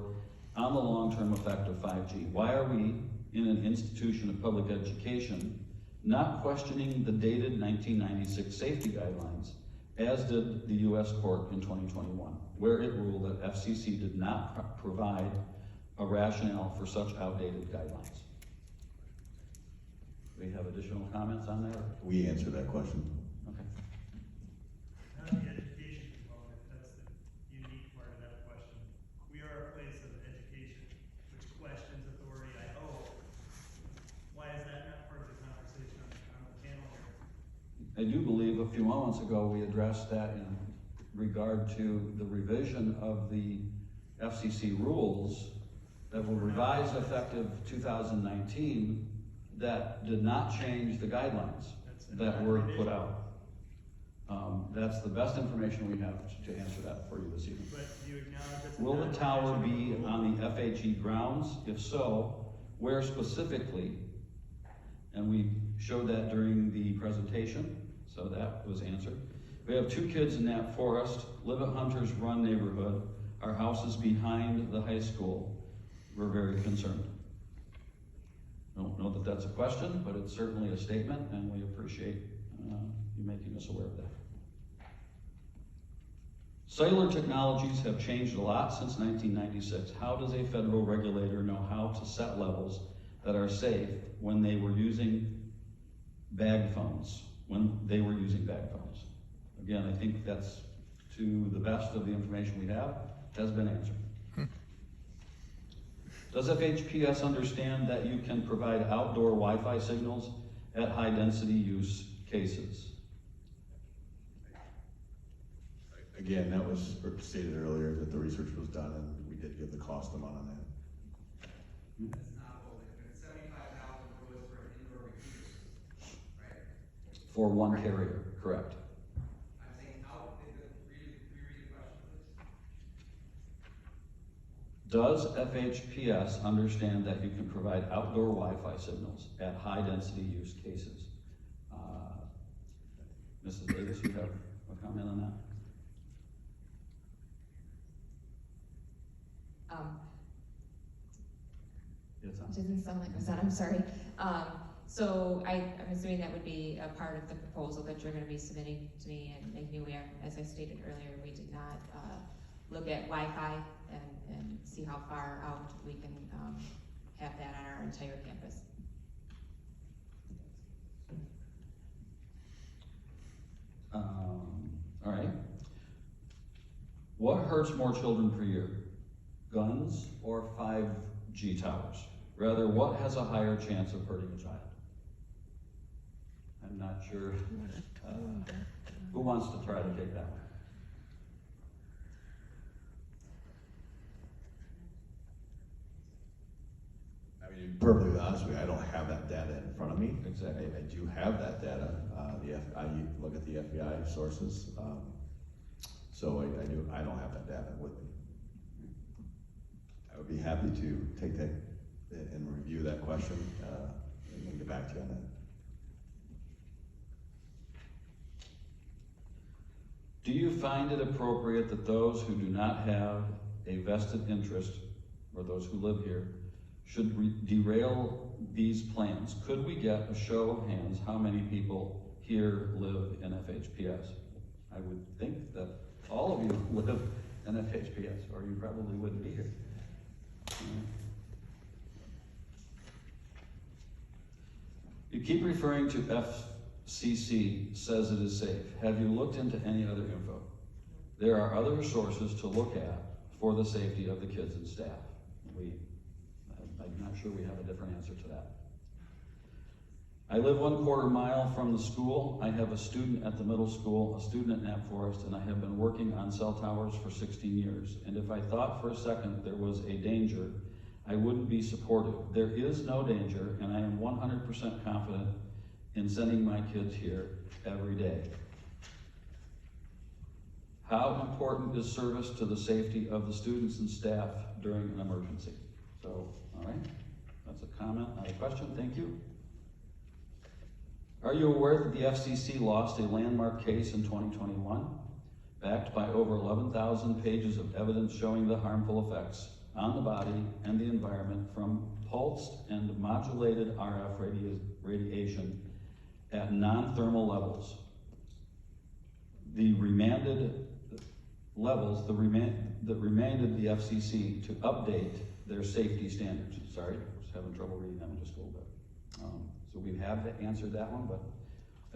on the long-term effect of 5G. Why are we, in an institution of public education, not questioning the dated 1996 safety guidelines, as did the US court in 2021, where it ruled that FCC did not provide a rationale for such outdated guidelines? Do we have additional comments on that? We answered that question. Okay. Not the education component, that's the unique part of that question. We are a place of education, which questions authority, I hope. Why is that not part of the conversation on the panel here? I do believe a few moments ago we addressed that in regard to the revision of the FCC rules that were revised effective 2019 that did not change the guidelines that were put out. That's the best information we have to answer that for you this evening. But do you acknowledge that's a Will the tower be non-traditional rule? on the FHE grounds? If so, where specifically? And we showed that during the presentation, so that was answered. We have 2 kids in that forest, live at Hunters Run neighborhood. Our house is behind the high school. We're very concerned. I don't know that that's a question, but it's certainly a statement, and we appreciate you making us aware of that. Cellular technologies have changed a lot since 1996. How does a federal regulator know how to set levels that are safe when they were using bag phones? Again, I think that's, to the best of the information we have, has been answered. Does FHPS understand that you can provide outdoor Wi-Fi signals at high-density use cases? Again, that was stated earlier that the research was done, and we did give the cost amount on that. That's not what it's 75,000 goes for indoor repeaters, right? For one carrier, correct. I'm saying out, reread the question, please. Does FHPS understand that you can provide outdoor Wi-Fi signals at high-density use cases? Mrs. Davis, you have a comment on that? It doesn't sound like I was on, I'm sorry. So I'm assuming that would be a part of the proposal that you're gonna be submitting to me and making me aware. As I stated earlier, we did not look at Wi-Fi and see how far out we can have that on our entire campus. All right. What hurts more children per year? Guns or 5G towers? Rather, what has a higher chance of hurting a child? I'm not sure. Who wants to try to take that one? I mean, to be perfectly honest with you, I don't have that data in front of me. Exactly. I do have that data. I look at the FBI sources. So I don't have that data with me. I would be happy to take that and review that question and get back to you on that. Do you find it appropriate that those who do not have a vested interest, or those who live here, should derail these plans? Could we get a show of hands how many people here live in FHPS? I would think that all of you live in FHPS, or you probably wouldn't be here. You keep referring to FCC says it is safe. Have you looked into any other info? There are other sources to look at for the safety of the kids and staff. I'm not sure we have a different answer to that. I live 1/4 mile from the school. I have a student at the middle school, a student at Knapp Forest, and I have been working on cell towers for 16 years. And if I thought for a second there was a danger, I wouldn't be supportive. There is no danger, and I am 100% confident in sending my kids here every day. How important is service to the safety of the students and staff during an emergency? So, all right, that's a comment, not a question. Thank you. Are you aware that the FCC lost a landmark case in 2021, backed by over 11,000 pages of evidence showing the harmful effects on the body and the environment from pulsed and modulated RF radiation at non-thermal levels? The remanded levels that remanded the FCC to update their safety standards. Sorry, I was having trouble reading that one just a little bit. So we have answered that one, but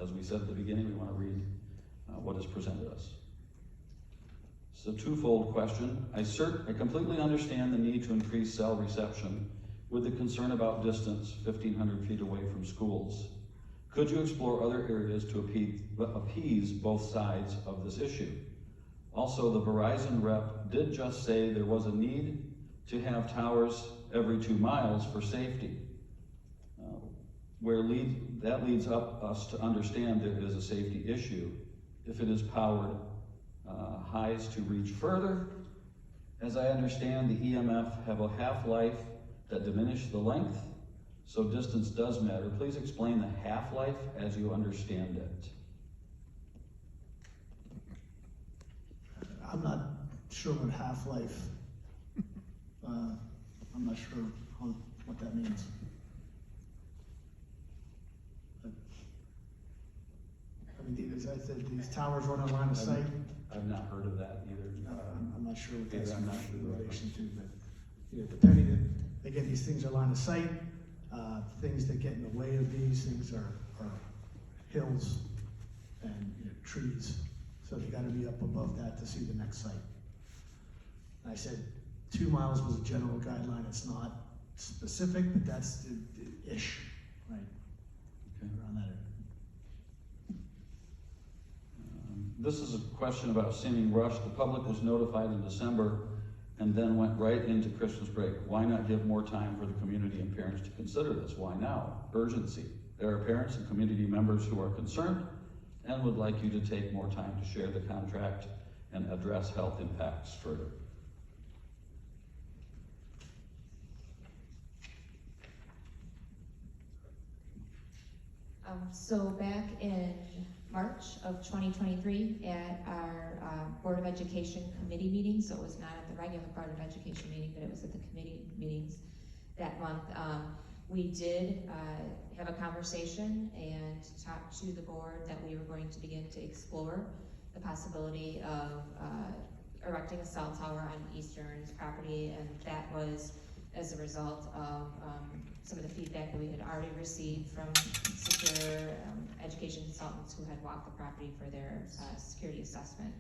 as we said at the beginning, we want to read what is presented us. It's a twofold question. I completely understand the need to increase cell reception with the concern about distance 1,500 feet away from schools. Could you explore other areas to appease both sides of this issue? Also, the Verizon rep did just say there was a need to have towers every 2 miles for safety. That leads us to understand there is a safety issue if it is powered highs to reach further. As I understand, the EMF have a half-life that diminish the length, so distance does matter. Please explain the half-life as you understand it. I'm not sure what half-life, I'm not sure what that means. I mean, as I said, these towers run on line of sight. I've not heard of that either. I'm not sure what that's I'm not sure in the relation to, but, you know, depending, again, these things are line of sight. Things that get in the way of these things are hills and, you know, trees. So you gotta be up above that to see the next site. I said 2 miles was a general guideline. It's not specific, but that's the ish, right? Okay. Around that area. This is a question about seeming rush. The public was notified in December and then went right into Christmas break. Why not give more time for the community and parents to consider this? Why now? Urgency. There are parents and community members who are concerned and would like you to take more time to share the contract and address health impacts further. So back in March of 2023 at our Board of Education committee meeting, so it was not at the regular Board of Education meeting, but it was at the committee meetings that month, we did have a conversation and talk to the board that we were going to begin to explore the possibility of erecting a cell tower on Eastern's property, and that was as a result of some of the feedback that we had already received from secure education consultants who had walked the property for their security assessment.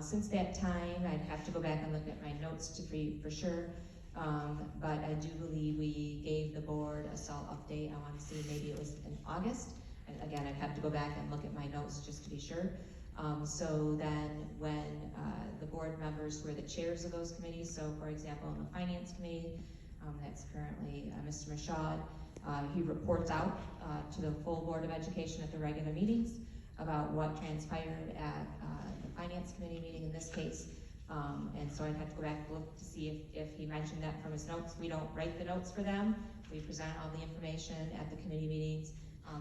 Since that time, I'd have to go back and look at my notes to be for sure, but I do believe we gave the board a cell update. I want to see maybe it was in August. And again, I'd have to go back and look at my notes just to be sure. So then when the board members were the chairs of those committees, so for example, in the finance committee, that's currently Mr. Mashad, he reports out to the full Board of Education at the regular meetings about what transpired at the finance committee meeting in this case. And so I'd have to go back and look to see if he mentioned that from his notes. We don't write the notes for them. We present all the information at the committee meetings,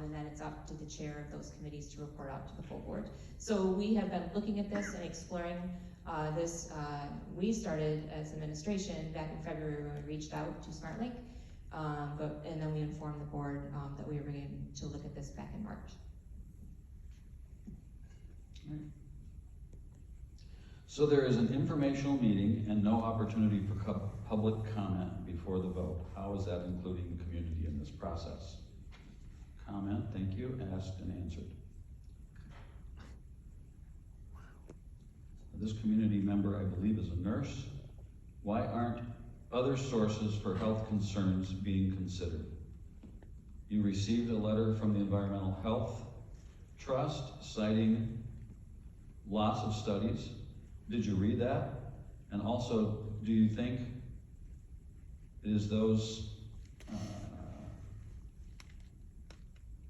and then it's up to the chair of those committees to report out to the full board. So we have been looking at this and exploring this. We started as administration back in February when we reached out to SmartLink, and then we informed the board that we were going to look at this back in March. So there is an informational meeting and no opportunity for public comment before the vote. How is that including the community in this process? Comment, thank you, asked and answered. This community member, I believe, is a nurse. Why aren't other sources for health concerns being considered? You received a letter from the Environmental Health Trust citing lots of studies. Did you read that? And also, do you think is those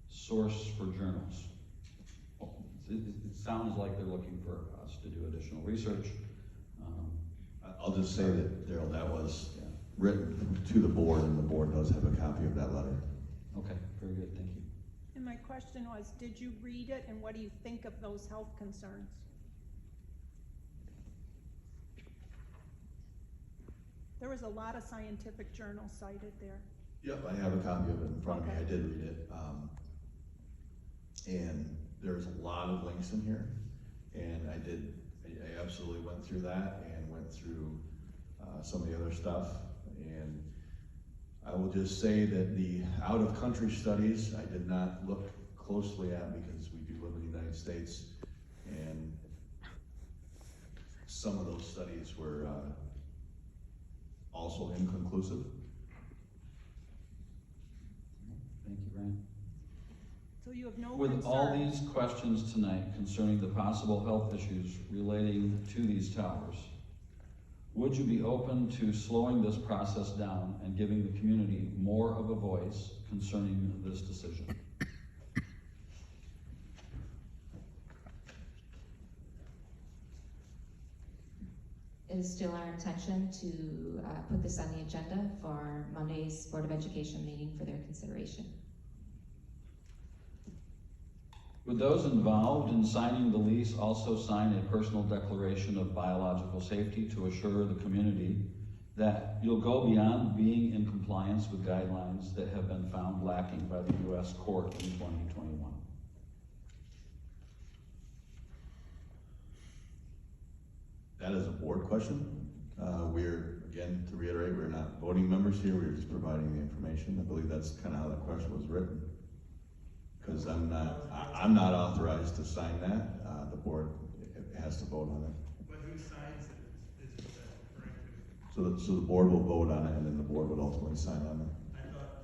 source for journals? It sounds like they're looking for us to do additional research. I'll just say that, Daryl, that was written to the board, and the board does have a copy of that letter. Okay, very good, thank you. And my question was, did you read it, and what do you think of those health concerns? There was a lot of scientific journals cited there. Yep, I have a copy of it in front of me. Okay. I did read it. And there's a lot of links in here. And I absolutely went through that and went through some of the other stuff. And I will just say that the out-of-country studies, I did not look closely at because we do live in the United States. And some of those studies were also inconclusive. Thank you, Brian. So you have no With all concern? these questions tonight concerning the possible health issues relating to these towers, would you be open to slowing this process down and giving the community more of a voice concerning this decision? It is still our intention to put this on the agenda for Monday's Board of Education meeting for their consideration. Would those involved in signing the lease also sign a personal declaration of biological safety to assure the community that you'll go beyond being in compliance with guidelines that have been found lacking by the U.S. court in 2021? That is a board question. We're, again, to reiterate, we're not voting members here, we're just providing the information. I believe that's kind of how that question was written. Because I'm not authorized to sign that. The board has to vote on it. But who signs it is what that's referring to. So the board will vote on it, and then the board would ultimately sign on it. I thought,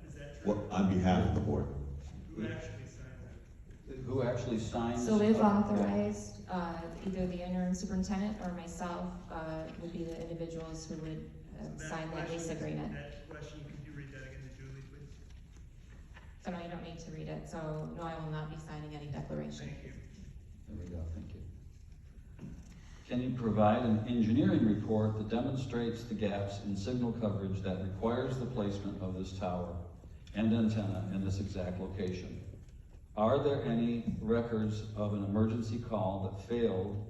is that true? Well, on behalf of the board. Who actually signs it? Who actually signs? So if authorized, either the interim superintendent or myself would be the individuals who would So sign that lease question- agreement. That question, could you read that again to Julie, please? So no, you don't need to read it, so no, I will not be signing any declaration. Thank you. There we go, thank you. Can you provide an engineering report that demonstrates the gaps in signal coverage that requires the placement of this tower and antenna in this exact location? Are there any records of an emergency call that failed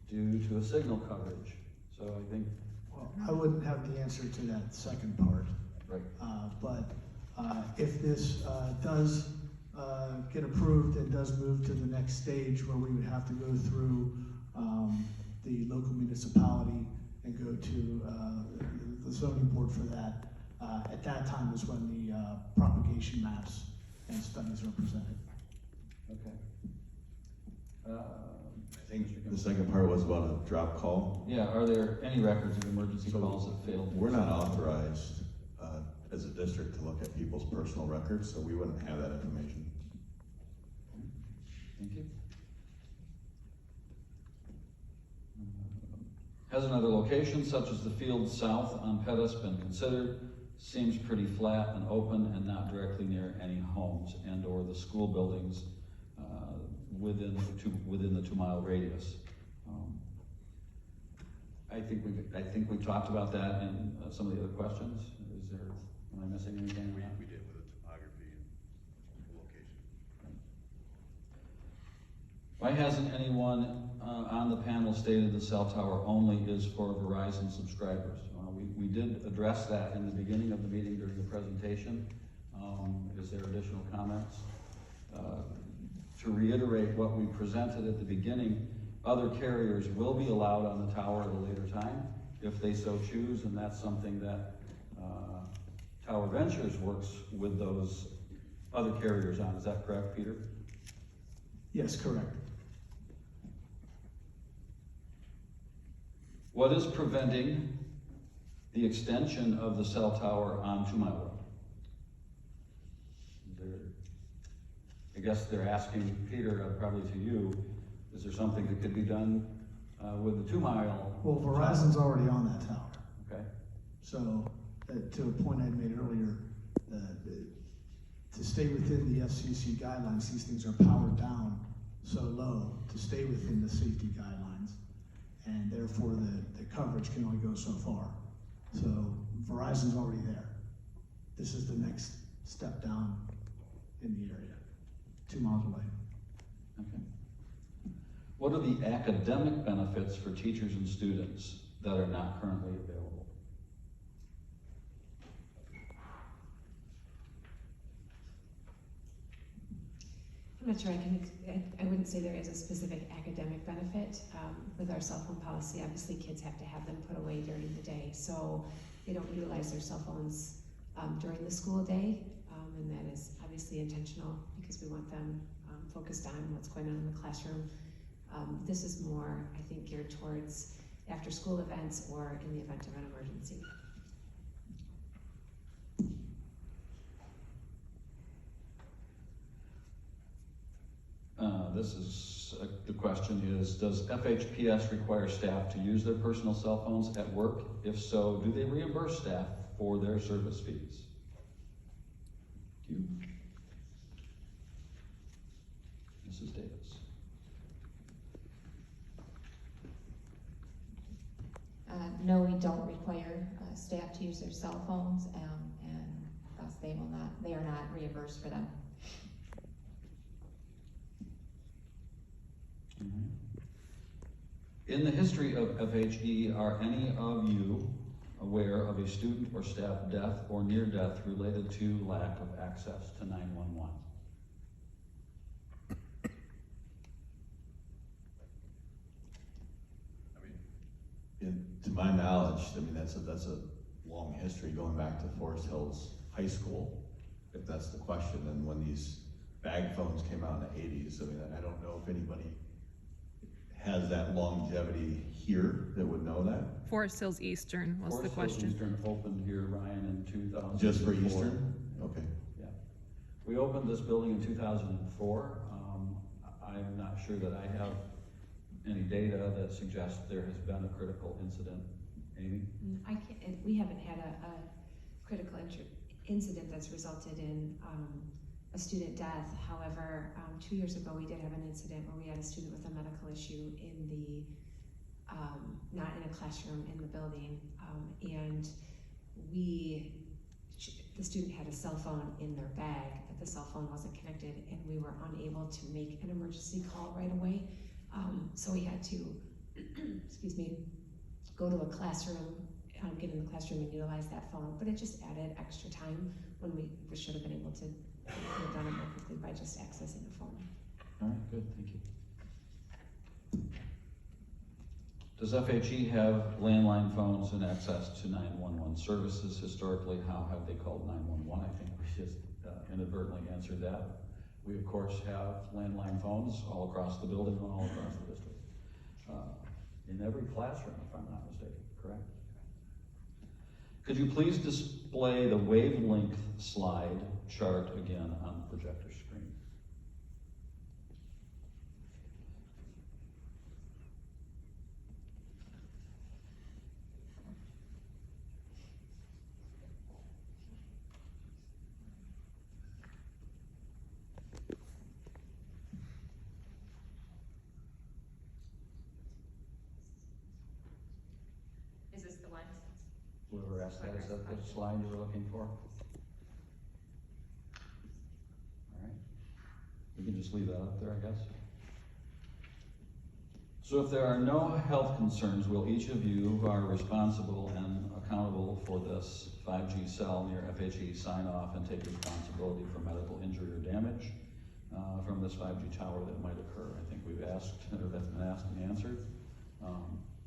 due to a signal coverage? So I think, Well, I wouldn't have the answer to that second part. right, But if this does get approved and does move to the next stage where we would have to go through the local municipality and go to the zoning board for that, at that time is when the propagation maps and studies are presented. okay. I think the second part was about a drop call. Yeah, are there any records of emergency calls that failed? We're not authorized as a district to look at people's personal records, so we wouldn't have that information. Thank you. Has another location such as the field south on Pettus been considered? Seems pretty flat and open and not directly near any homes and or the school buildings within the 2 mile radius. I think we talked about that in some of the other questions. Am I missing anything? We did with the topography and location. Why hasn't anyone on the panel stated the cell tower only is for Verizon subscribers? We did address that in the beginning of the meeting during the presentation. Is there additional comments? To reiterate what we presented at the beginning, Other carriers will be allowed on the tower at a later time, if they so choose, and that's something that Tower Ventures works with those other carriers on. Is that correct, Peter? Yes, correct. What is preventing the extension of the cell tower on 2 Mile Road? I guess they're asking, Peter, probably to you, is there something that could be done with the 2 Mile? Well, Verizon's already on that tower. Okay. So, to a point I made earlier, to stay within the FCC guidelines, these things are powered down so low to stay within the safety guidelines, and therefore the coverage can only go so far. So Verizon's already there. This is the next step down in the area, 2 miles away. Okay. What are the academic benefits for teachers and students that are not currently available? I'm not sure I wouldn't say there is a specific academic benefit. With our cell phone policy, obviously kids have to have them put away during the day, so they don't utilize their cell phones during the school day, and that is obviously intentional because we want them focused on what's going on in the classroom. This is more, I think, geared towards after-school events or in the event of an emergency. The question is, does FHPS require staff to use their personal cell phones at work? If so, do they reimburse staff for their service fees? You? Mrs. Davis. No, we don't require staff to use their cell phones, and thus they are not reimbursed for them. In the history of FHE, are any of you aware of a student or staff death or near death related to lack of access to 911? To my knowledge, I mean, that's a long history going back to Forest Hills High School, if that's the question. And when these bag phones came out in the 80s, I mean, I don't know if anybody has that longevity here that would know that. Forest Hills Eastern was the Forest question. Hills Eastern opened here, Ryan, in 2004. Just for Eastern? Okay. Yeah. We opened this building in 2004. I'm not sure that I have any data that suggests there has been a critical incident. Amy? We haven't had a critical incident that's resulted in a student death. However, 2 years ago we did have an incident where we had a student with a medical issue in the, not in a classroom, in the building, and the student had a cell phone in their bag, but the cell phone wasn't connected, and we were unable to make an emergency call right away. So we had to, excuse me, go to a classroom, get in the classroom and utilize that phone, but it just added extra time when we should have been able to have done it more quickly by just accessing the phone. All right, good, thank you. Does FHE have landline phones and access to 911 services? Historically, how have they called 911? I think we just inadvertently answered that. We, of course, have landline phones all across the building and all across the district. In every classroom, if I'm not mistaken, correct? Could you please display the wavelength slide chart again on the projector screen? Is this the one? Whoever asked that, is that the slide you were looking for? All right. We can just leave that up there, I guess. So if there are no health concerns, will each of you who are responsible and accountable for this 5G cell near FHE sign off and take responsibility for medical injury or damage? from this 5G tower that might occur. I think we've asked, or that's been asked and answered.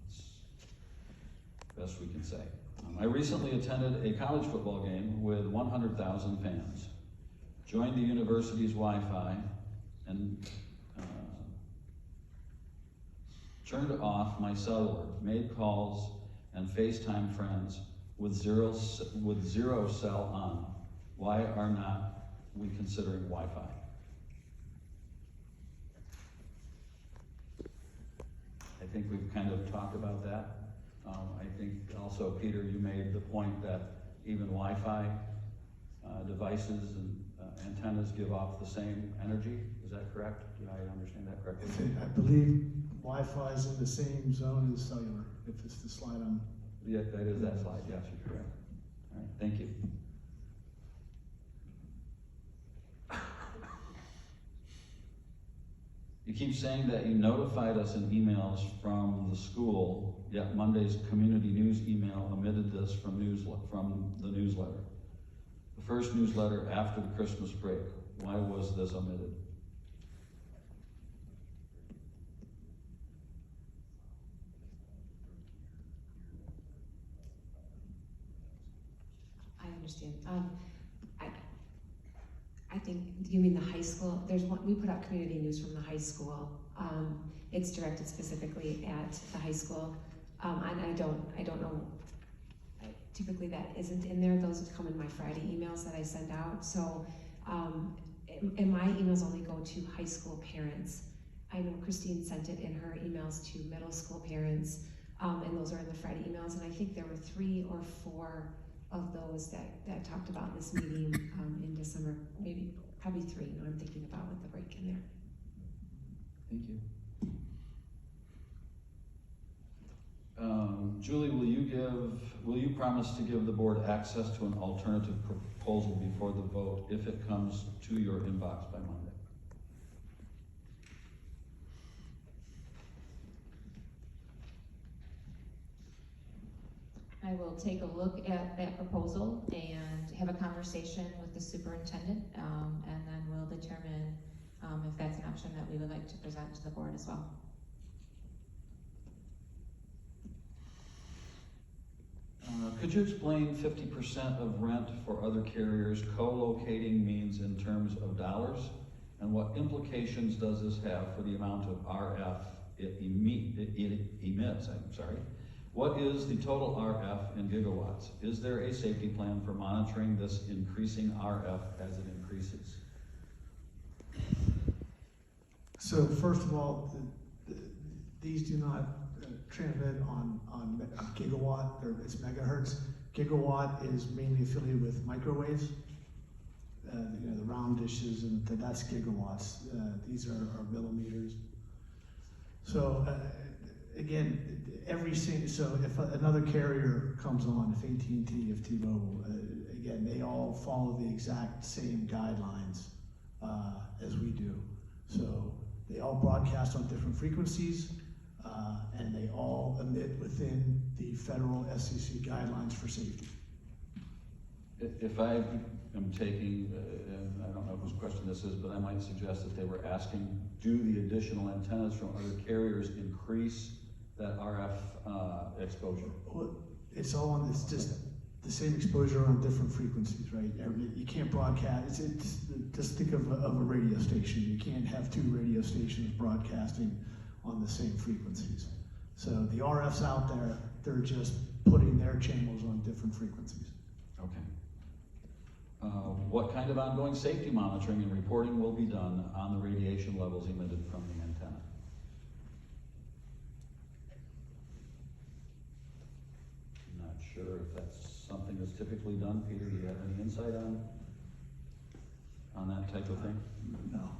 It's best we can say. I recently attended a college football game with 100,000 fans. Joined the university's Wi-Fi and turned off my cellular, made calls and FaceTime friends with zero cell on. Why are not we considering Wi-Fi? I think we've kind of talked about that. I think also, Peter, you made the point that even Wi-Fi devices and antennas give off the same energy. Is that correct? Do I understand that correctly? I believe Wi-Fi is in the same zone as cellular, if it's the slide on. Yeah, that is that slide. Yes, you're correct. All right, thank you. You keep saying that you notified us in emails from the school, yet Monday's community news email omitted this from the newsletter. The first newsletter after the Christmas break. Why was this omitted? I understand. I think, you mean the high school? There's one, we put out community news from the high school. It's directed specifically at the high school. And I don't know, typically that isn't in there. Those come in my Friday emails that I send out. So, and my emails only go to high school parents. I know Christine sent it in her emails to middle school parents, and those are in the Friday emails. And I think there were 3 or 4 of those that talked about this meeting in December, probably 3. Now I'm thinking about with the break in there. Thank you. Julie, will you promise to give the board access to an alternative proposal before the vote if it comes to your inbox by Monday? I will take a look at that proposal and have a conversation with the superintendent, and then we'll determine if that's an option that we would like to present to the board as well. Could you explain 50% of rent for other carriers co-locating means in terms of dollars? And what implications does this have for the amount of RF it emits? What is the total RF in gigawatts? Is there a safety plan for monitoring this increasing RF as it increases? So first of all, these do not transmit on gigawatt, or it's megahertz. Gigawatt is mainly affiliated with microwaves. The round dishes, and that's gigawatts. These are millimeters. So again, so if another carrier comes on, if AT&T, if T-Mobile, again, they all follow the exact same guidelines as we do. So they all broadcast on different frequencies, and they all emit within the federal FCC guidelines for safety. If I am taking, and I don't know whose question this is, but I might suggest that they were asking, do the additional antennas from other carriers increase that RF exposure? Well, it's just the same exposure on different frequencies, right? You can't broadcast, just think of a radio station. You can't have 2 radio stations broadcasting on the same frequencies. So the RF's out there, they're just putting their channels on different frequencies. Okay. What kind of ongoing safety monitoring and reporting will be done on the radiation levels emitted from the antenna? I'm not sure if that's something that's typically done. Peter, do you have any insight on that type of thing? No.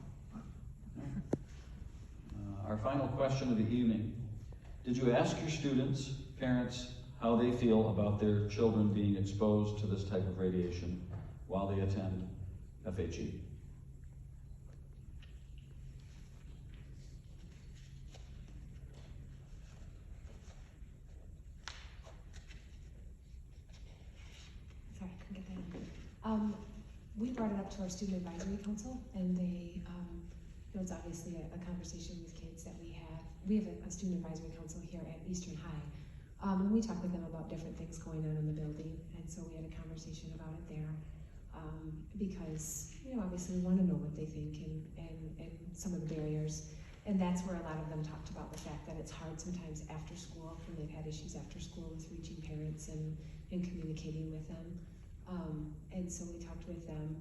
Our final question of the evening. Did you ask your students, parents, how they feel about their children being exposed to this type of radiation while they attend FHE? Sorry, I couldn't get that in. We brought it up up to our student advisory council, and they, it's obviously a conversation with kids that we have. We have a student advisory council here at Eastern High, and we talk with them about different things going on in the building, and so we had a conversation about it there. Because, obviously we want to know what they think and some of the barriers. And that's where a lot of them talked about the fact that it's hard sometimes after school, when they've had issues after school with reaching parents and communicating with them. And so we talked with them.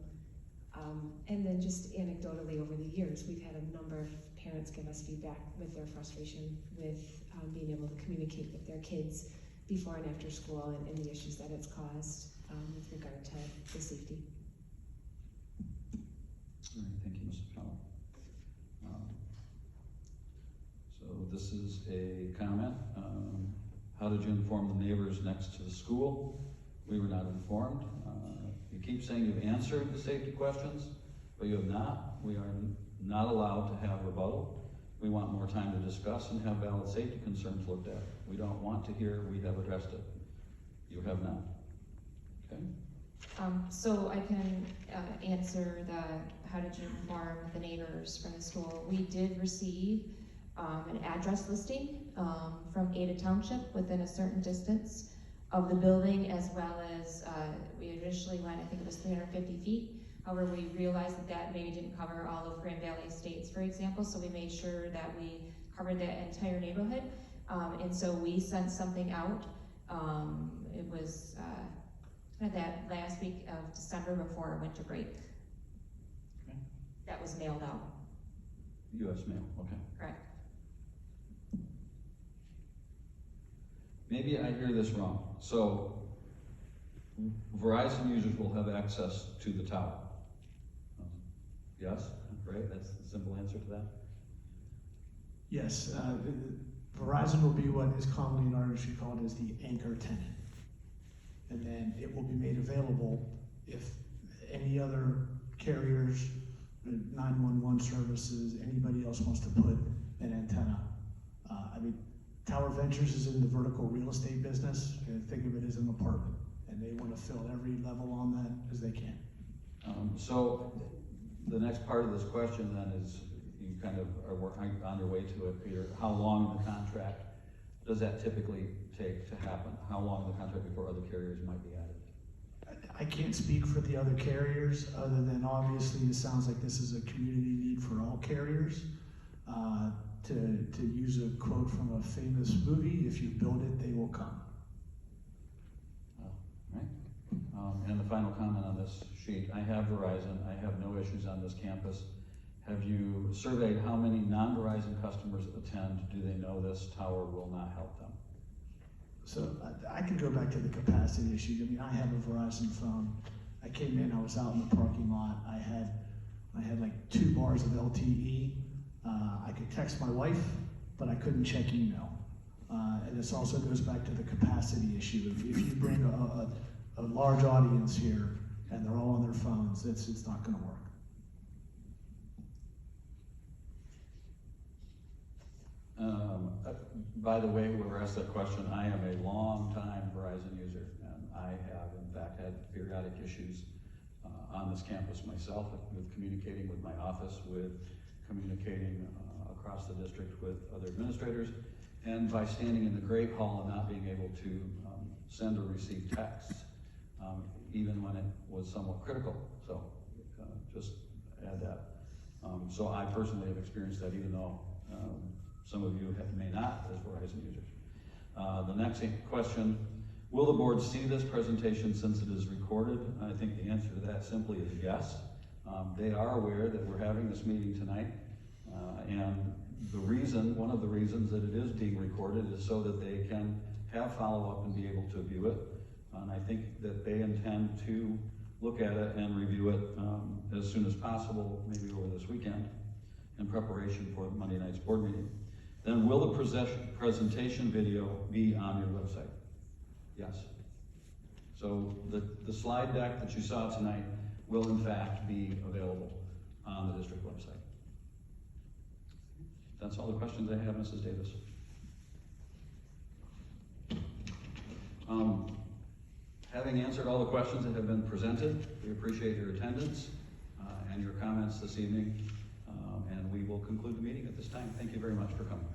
And then just anecdotally over the years, we've had a number of parents give us feedback with their frustration with being able to communicate with their kids before and after school and the issues that it's caused with regard to the safety. All right, thank you, Mrs. Powell. So this is a comment. How did you inform the neighbors next to the school? We were not informed. You keep saying you've answered the safety questions, but you have not. We are not allowed to have rebuttal. We want more time to discuss and have valid safety concerns looked at. We don't want to hear we have addressed it. You have not. Okay? So I can answer how did you inform the neighbors from the school? We did receive an address listing from Ada Township within a certain distance of the building, as well as we initially went, I think it was 350 feet. However, we realized that maybe didn't cover all of Grand Valley Estates, for example, so we made sure that we covered that entire neighborhood. And so we sent something out. It was kind of that last week of December before our winter break. Okay. That was mailed out. U.S. mail, okay. Correct. Maybe I hear this wrong. So Verizon users will have access to the tower. Yes, right? That's the simple answer to that. Yes, Verizon will be what is commonly in our industry called as the anchor tenant. And then it will be made available if any other carriers, 911 services, anybody else wants to put an antenna. Tower Ventures is in the vertical real estate business, and think of it as an apartment, and they want to fill every level on that as they can. So the next part of this question then is, you kind of are working on your way to it, Peter. How long the contract does that typically take to happen? How long the contract before other carriers might be added? I can't speak for the other carriers, other than obviously it sounds like this is a community need for all carriers. To use a quote from a famous movie, if you build it, they will come. Right. And the final comment on this sheet, I have Verizon, I have no issues on this campus. Have you surveyed how many non-Verizon customers attend? Do they know this tower will not help them? So I can go back to the capacity issue. I have a Verizon phone. I came in, I was out in the parking lot. I had like 2 bars of LTE. I could text my wife, but I couldn't check email. And this also goes back to the capacity issue. If you bring a large audience here and they're all on their phones, it's not going to work. By the way, whoever asked that question, I am a long-time Verizon user, and I have in fact had periodic issues on this campus myself with communicating with my office, with communicating across the district with other administrators, and by standing in the Great Hall and not being able to send or receive texts, even when it was somewhat critical. So just add that. So I personally have experienced that, even though some of you may not as Verizon users. The next question, will the board see this presentation since it is recorded? I think the answer to that simply is yes. They are aware that we're having this meeting tonight, and one of the reasons that it is being recorded is so that they can have follow-up and be able to view it. And I think that they intend to look at it and review it as soon as possible, maybe over this weekend, in preparation for Monday night's board meeting. Then will the presentation video be on your website? Yes. So the slide deck that you saw tonight will in fact be available on the district website. That's all the questions I have, Mrs. Davis. Having answered all the questions that have been presented, we appreciate your attendance. and your comments this evening. And we will conclude the meeting at this time. Thank you very much for coming.